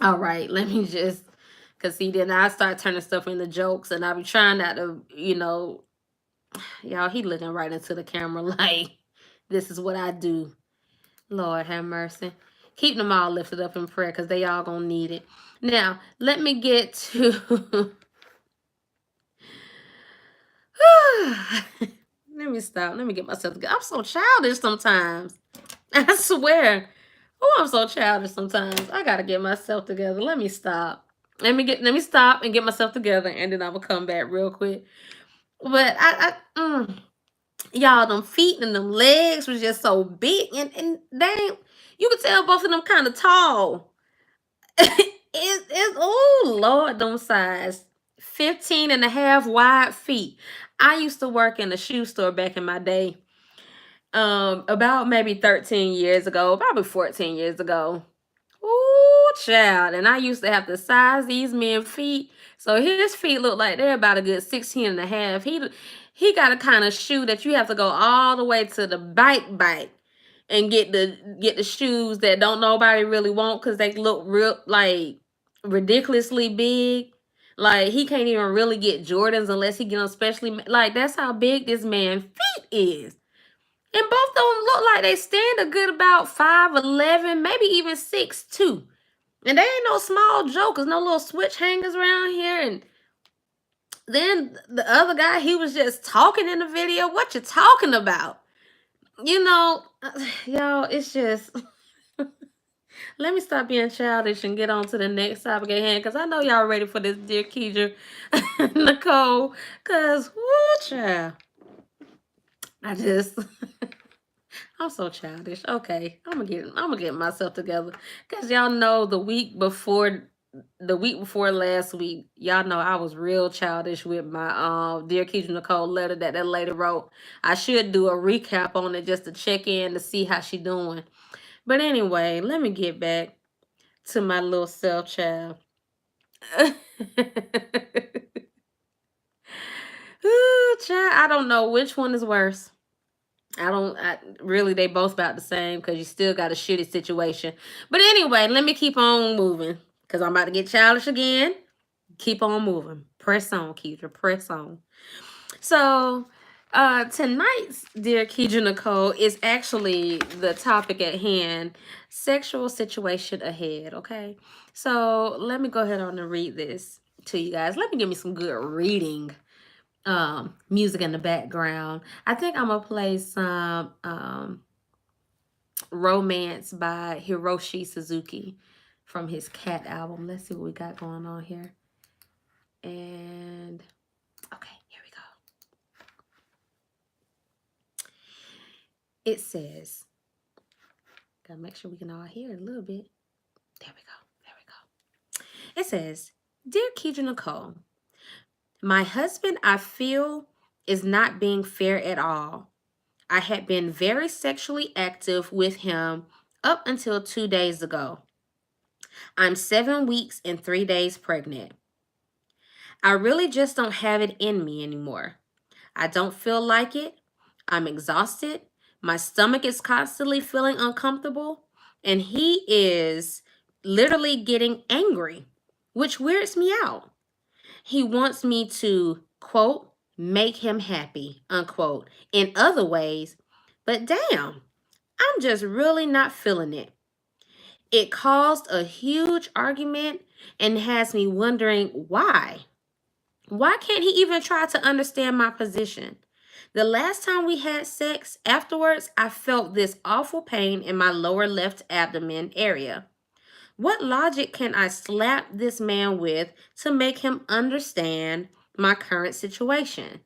all right, let me just, because see, then I start turning stuff into jokes and I be trying not to, y'all, he looking right into the camera like, this is what I do. Lord have mercy. Keep them all lifted up in prayer because they all gonna need it. Now, let me get to let me stop. Let me get myself together. I'm so childish sometimes. I swear. Oh, I'm so childish sometimes. I gotta get myself together. Let me stop. Let me stop and get myself together, and then I will come back real quick. But y'all, them feet and them legs was just so big, and dang, you could tell both of them kind of tall. It's oh Lord, them size 15 and a half wide feet. I used to work in a shoe store back in my day. About maybe 13 years ago, probably 14 years ago. Ooh, child. And I used to have to size these men's feet. So his feet look like they're about a good 16 and a half. He got a kind of shoe that you have to go all the way to the bike and get the shoes that don't nobody really want because they look real like ridiculously big. Like he can't even really get Jordans unless he get them specially like that's how big this man's feet is. And both of them look like they stand a good about 5'11", maybe even 6'2". And they ain't no small jokers, no little switch hangers around here. And then the other guy, he was just talking in the video. What you talking about? Y'all, it's just let me stop being childish and get on to the next topic at hand because I know y'all ready for this, dear Keidra Nicole. Because, whoo, child. I'm so childish. Okay, I'm gonna get myself together. Cause y'all know the week before last week, y'all know I was real childish with my dear Keisha Nicole letter that lady wrote. I should do a recap on it just to check in to see how she doing. But anyway, let me get back to my little self, child. Ooh, child, I don't know which one is worse. Really, they both about the same because you still got a shitty situation. But anyway, let me keep on moving because I'm about to get childish again. Keep on moving. Press on, Keidra. Press on. So, tonight's Dear Keidra Nicole is actually the topic at hand, sexual situation ahead, okay? So, let me go ahead on and read this to you guys. Let me give me some good reading music in the background. I think I'm gonna play some Romance by Hiroshi Suzuki from his Cat album. Let's see what we got going on here. And okay, here we go. It says, gotta make sure we can all hear it a little bit. There we go. There we go. It says, Dear Keidra Nicole, my husband, I feel, is not being fair at all. I had been very sexually active with him up until 2 days ago. I'm 7 weeks and 3 days pregnant. I really just don't have it in me anymore. I don't feel like it. I'm exhausted. My stomach is constantly feeling uncomfortable. And he is literally getting angry, which weirds me out. He wants me to, quote, make him happy, unquote, in other ways. But damn, I'm just really not feeling it. It caused a huge argument and has me wondering why. Why can't he even try to understand my position? The last time we had sex, afterwards, I felt this awful pain in my lower left abdomen area. What logic can I slap this man with to make him understand my current situation?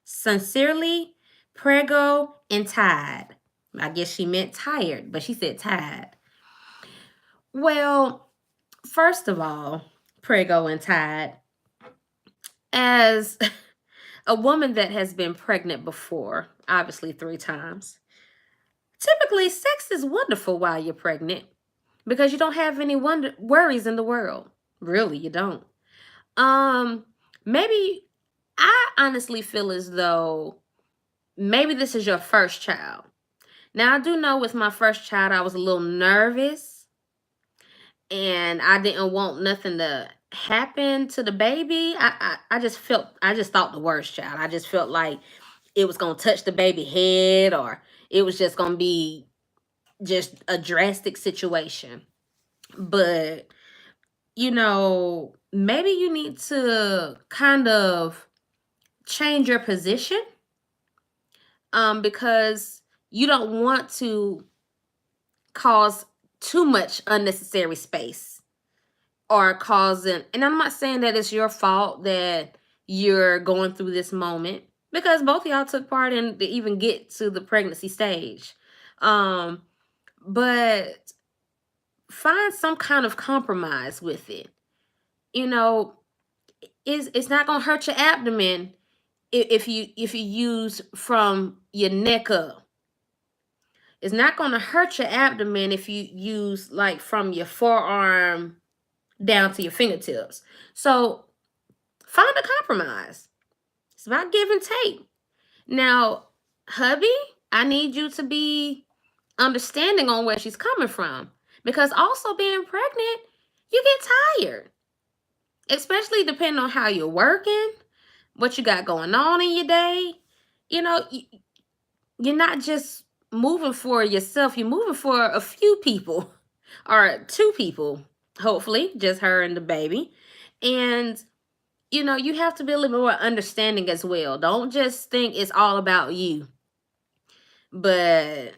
Sincerely, Prego and Tired. I guess she meant tired, but she said tired. Well, first of all, Prego and Tired, as a woman that has been pregnant before, obviously 3 times, typically sex is wonderful while you're pregnant because you don't have any worries in the world. Really, you don't. Maybe I honestly feel as though maybe this is your first child. Now, I do know with my first child, I was a little nervous and I didn't want nothing to happen to the baby. I just thought the worst, child. I just felt like it was going to touch the baby head or it was just going to be just a drastic situation. But, maybe you need to kind of change your position because you don't want to cause too much unnecessary space or causing, and I'm not saying that it's your fault that you're going through this moment because both of y'all took part in to even get to the pregnancy stage. But find some kind of compromise with it. It's not gonna hurt your abdomen if you use from your neck up. It's not gonna hurt your abdomen if you use like from your forearm down to your fingertips. So find a compromise. It's about give and take. Now, hubby, I need you to be understanding on where she's coming from because also being pregnant, you get tired, especially depending on how you're working, what you got going on in your day. You're not just moving for yourself, you're moving for a few people or 2 people, hopefully, just her and the baby. And you have to be a little more understanding as well. Don't just think it's all about you. But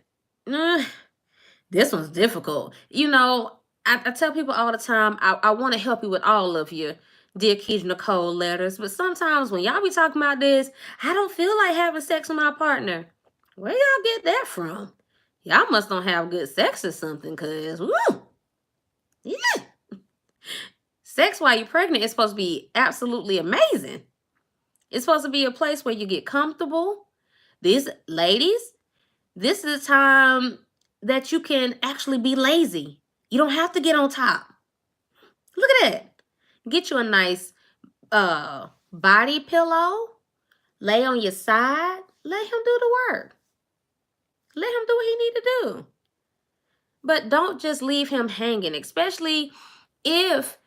this one's difficult. I tell people all the time, I want to help you with all of your Dear Keidra Nicole letters, but sometimes when y'all be talking about this, I don't feel like having sex with my partner. Where y'all get that from? Y'all must don't have good sex or something, cause woo, yeah. Sex while you're pregnant is supposed to be absolutely amazing. It's supposed to be a place where you get comfortable. These ladies, this is a time that you can actually be lazy. You don't have to get on top. Look at that. Get you a nice body pillow. Lay on your side. Let him do the work. Let him do what he need to do. But don't just leave him hanging, especially if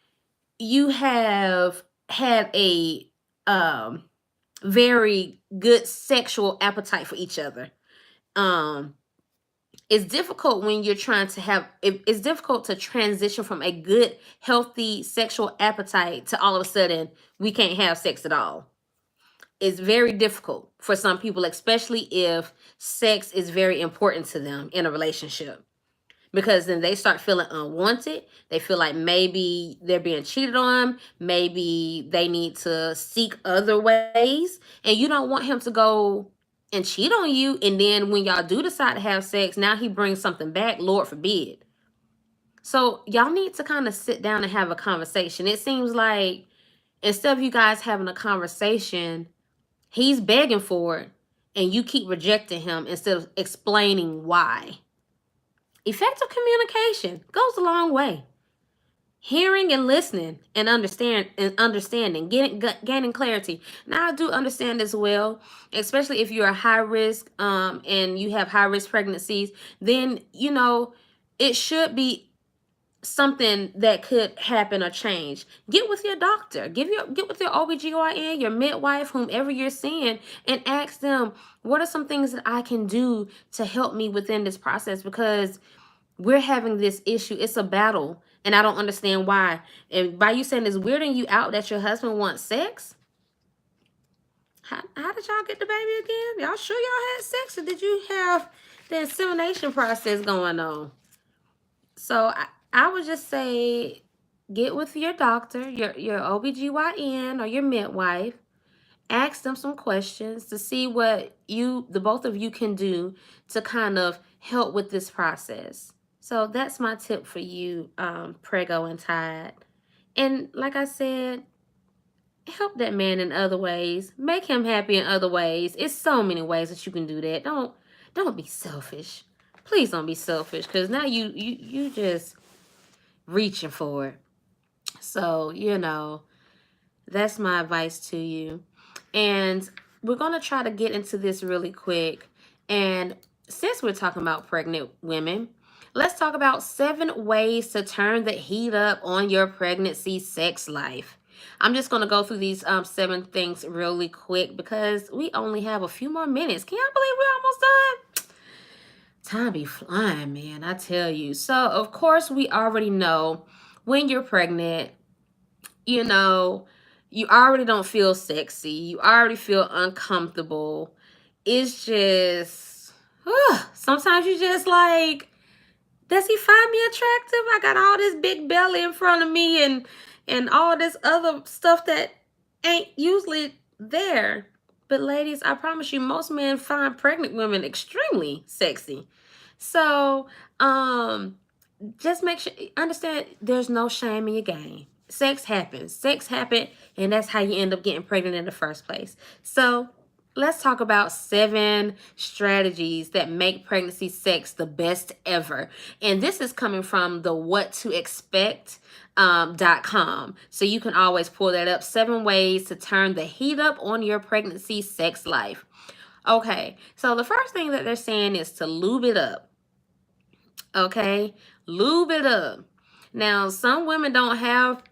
you have had a very good sexual appetite for each other. Um it's difficult when you're trying to have it's difficult to transition from a good healthy sexual appetite to all of a sudden we can't have sex at all. It's very difficult for some people, especially if sex is very important to them in a relationship, because then they start feeling unwanted. They feel like maybe they're being cheated on, maybe they need to seek other ways, and you don't want him to go and cheat on you, and then when y'all do decide to have sex, now he brings something back, Lord forbid. So y'all need to kind of sit down and have a conversation. It seems like instead of you guys having a conversation, he's begging for it and you keep rejecting him instead of explaining why. Effective communication goes a long way. Hearing and listening and understanding, gaining clarity. Now I do understand as well, especially if you're a high risk and you have high risk pregnancies, then it should be something that could happen or change. Get with your doctor. Get with your OBGYN, your midwife, whomever you're seeing, and ask them, what are some things that I can do to help me within this process? Because we're having this issue. It's a battle, and I don't understand why. And by you saying it's weirding you out that your husband wants sex, how did y'all get the baby again? Y'all sure y'all had sex, or did you have the insemination process going on? So I would just say get with your doctor, your OBGYN or your midwife. Ask them some questions to see what the both of you can do to kind of help with this process. So that's my tip for you, Prego and Tide. And like I said, help that man in other ways. Make him happy in other ways. It's so many ways that you can do that. Don't be selfish. Please don't be selfish, because now you just reaching for it. So, that's my advice to you. And we're going to try to get into this really quick. And since we're talking about pregnant women, let's talk about 7 ways to turn the heat up on your pregnancy sex life. I'm just going to go through these 7 things really quick because we only have a few more minutes. Can y'all believe we're almost done? Time be flying, man, I tell you. So, of course, we already know when you're pregnant, you already don't feel sexy. You already feel uncomfortable. It's just, sometimes you just like, does he find me attractive? I got all this big belly in front of me and all this other stuff that ain't usually there. But ladies, I promise you, most men find pregnant women extremely sexy. So, just make sure, understand there's no shame in your game. Sex happens. Sex happened, and that's how you end up getting pregnant in the first place. So, let's talk about 7 strategies that make pregnancy sex the best ever. And this is coming from the whattoexpect.com. So you can always pull that up. 7 ways to turn the heat up on your pregnancy sex life. Okay, so the first thing that they're saying is to lube it up. Okay, lube it up. Now, some women don't have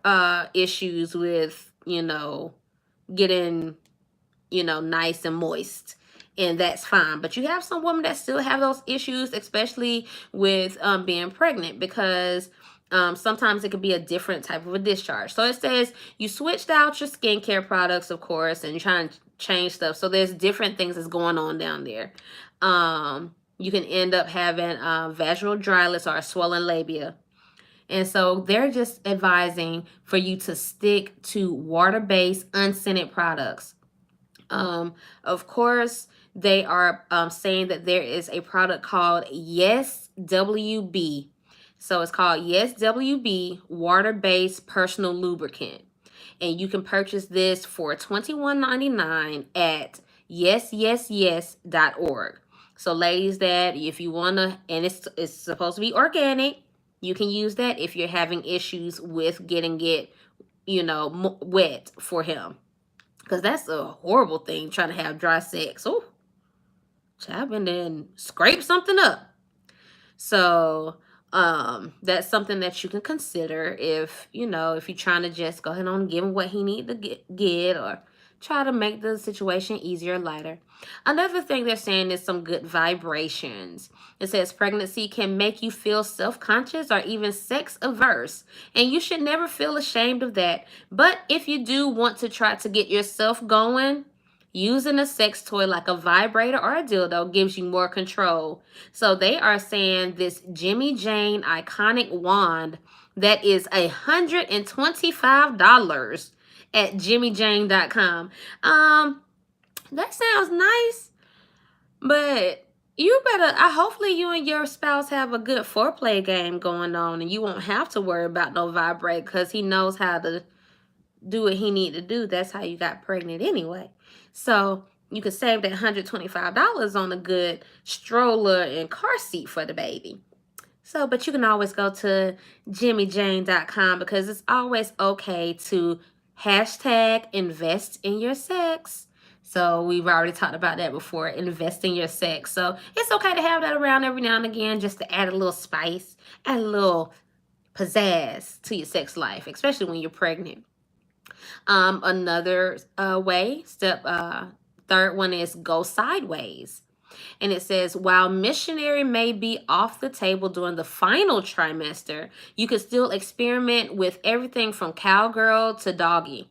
issues with, getting, nice and moist, and that's fine. But you have some women that still have those issues, especially with being pregnant, because sometimes it could be a different type of a discharge. So it says you switched out your skincare products, of course, and you're trying to change stuff. So there's different things that's going on down there. You can end up having vaginal dryness or a swollen labia. And so they're just advising for you to stick to water-based, unscented products. Of course, they are saying that there is a product called Yes WB. So it's called Yes WB water-based personal lubricant. And you can purchase this for $21.99 at yesyesYes.org. So ladies, that if you want to, and it's supposed to be organic, you can use that if you're having issues with getting it, wet for him. Because that's a horrible thing, trying to have dry sex. Oh, child and then scrape something up. So that's something that you can consider if if you're trying to just go ahead and give him what he need to get, or try to make the situation easier, lighter. Another thing they're saying is some good vibrations. It says pregnancy can make you feel self-conscious or even sex averse, and you should never feel ashamed of that. But if you do want to try to get yourself going, using a sex toy like a vibrator or a dildo gives you more control. So they are saying this Jimmy Jane iconic wand that is $125 at jimmyjane.com. That sounds nice, but you better, hopefully you and your spouse have a good foreplay game going on, and you won't have to worry about no vibrate, because he knows how to do what he need to do. That's how you got pregnant anyway. So you could save that $125 on a good stroller and car seat for the baby. So, but you can always go to jimmyjane.com, because it's always okay to hashtag invest in your sex. So we've already talked about that before, invest in your sex. So it's okay to have that around every now and again, just to add a little spice, add a little pizzazz to your sex life, especially when you're pregnant. Another third one is go sideways. And it says, while missionary may be off the table during the final trimester, you can still experiment with everything from cowgirl to doggy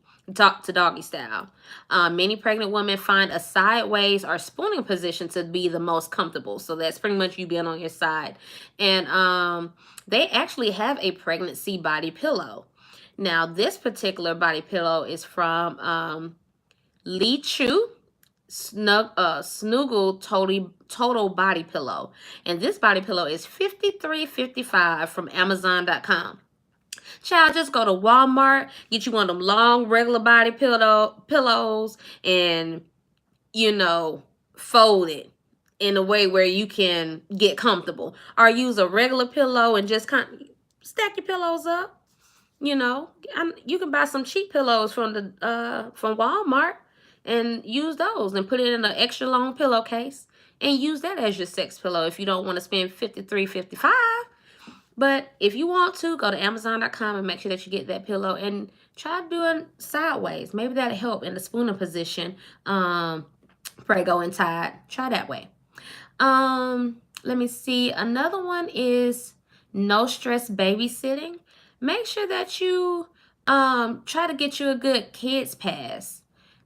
style. Many pregnant women find a sideways or spooning position to be the most comfortable. So that's pretty much you being on your side. And they actually have a pregnancy body pillow. Now, this particular body pillow is from Lee Chu Snuggle Total Body Pillow. And this body pillow is $53.55 from Amazon.com. Child, just go to Walmart, get you one of them long regular body pillows, and fold it in a way where you can get comfortable. Or use a regular pillow and just kind of stack your pillows up. You can buy some cheap pillows from Walmart and use those and put it in an extra long pillowcase and use that as your sex pillow if you don't want to spend $53.55. But if you want to, go to Amazon.com and make sure that you get that pillow and try doing sideways. Maybe that'll help in the spooning position. Prego and Tide. Try that way. Let me see. Another one is no stress babysitting. Make sure that you try to get you a good kids pass.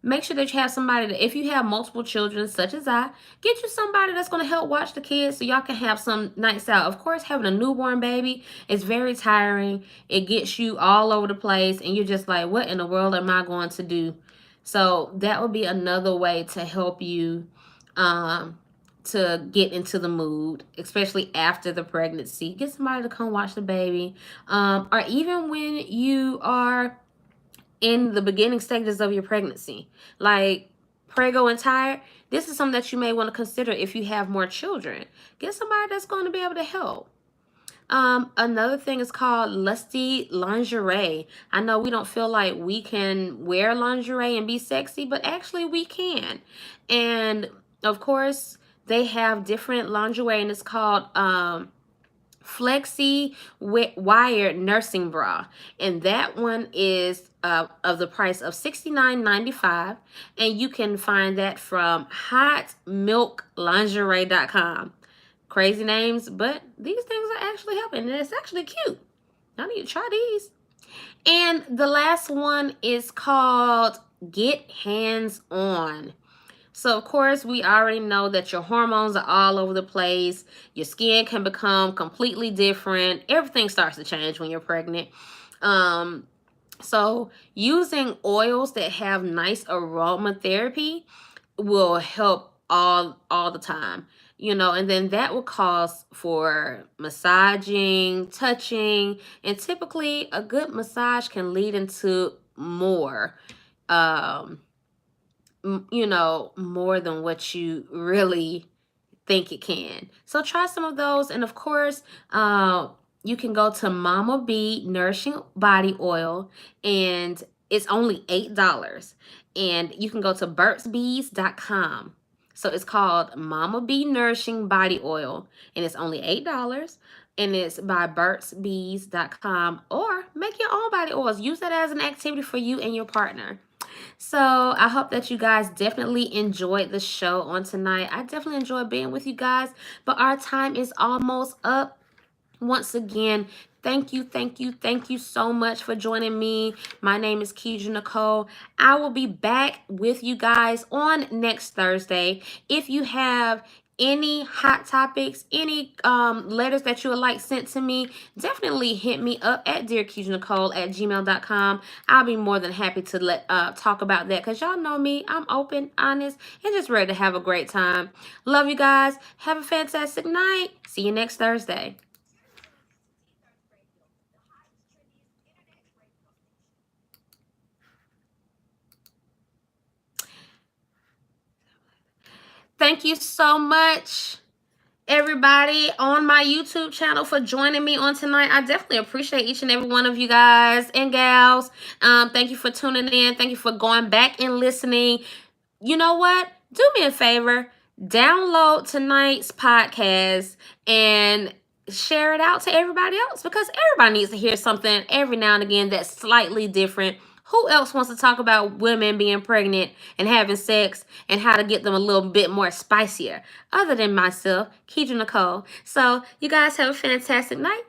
Make sure that you have somebody that, if you have multiple children, such as I, get you somebody that's going to help watch the kids so y'all can have some nights out. Of course, having a newborn baby is very tiring. It gets you all over the place, and you're just like, what in the world am I going to do? So that would be another way to help you to get into the mood, especially after the pregnancy. Get somebody to come watch the baby. Or even when you are in the beginning stages of your pregnancy, like prego and tired, this is something that you may want to consider if you have more children. Get somebody that's going to be able to help. Another thing is called lusty lingerie. I know we don't feel like we can wear lingerie and be sexy, but actually we can. And of course, they have different lingerie, and it's called Flexi Wired Nursing Bra, and that one is of the price of $69.95, and you can find that from hotmilklingerie.com. Crazy names, but these things are actually helping, and it's actually cute. I need to try these. And the last one is called Get Hands On. So, of course, we already know that your hormones are all over the place. Your skin can become completely different. Everything starts to change when you're pregnant. So using oils that have nice aromatherapy will help all the time. And then that will cause for massaging, touching, and typically a good massage can lead into more more than what you really think it can. So try some of those. And of course, you can go to Mama B Nourishing Body Oil, and it's only $8. And you can go to burtsbees.com. So it's called Mama Bee Nourishing Body Oil, and it's only $8. And it's by burtsbees.com, or make your own body oils. Use that as an activity for you and your partner. So I hope that you guys definitely enjoyed the show on tonight. I definitely enjoyed being with you guys, but our time is almost up. Once again, thank you so much for joining me. My name is Keidra Nicole. I will be back with you guys on next Thursday. If you have any hot topics, any letters that you would like sent to me, definitely hit me up at dearkeidrannicole@gmail.com. I'll be more than happy to talk about that, because y'all know me. I'm open, honest, and just ready to have a great time. Love you guys. Have a fantastic night. See you next Thursday. Thank you so much, everybody on my YouTube channel, for joining me on tonight. I definitely appreciate each and every one of you guys and gals. Thank you for tuning in. Thank you for going back and listening. You know what? Do me a favor. Download tonight's podcast and share it out to everybody else, because everybody needs to hear something every now and again that's slightly different. Who else wants to talk about women being pregnant and having sex and how to get them a little bit more spicier, other than myself, Keidra Nicole? So you guys have a fantastic night.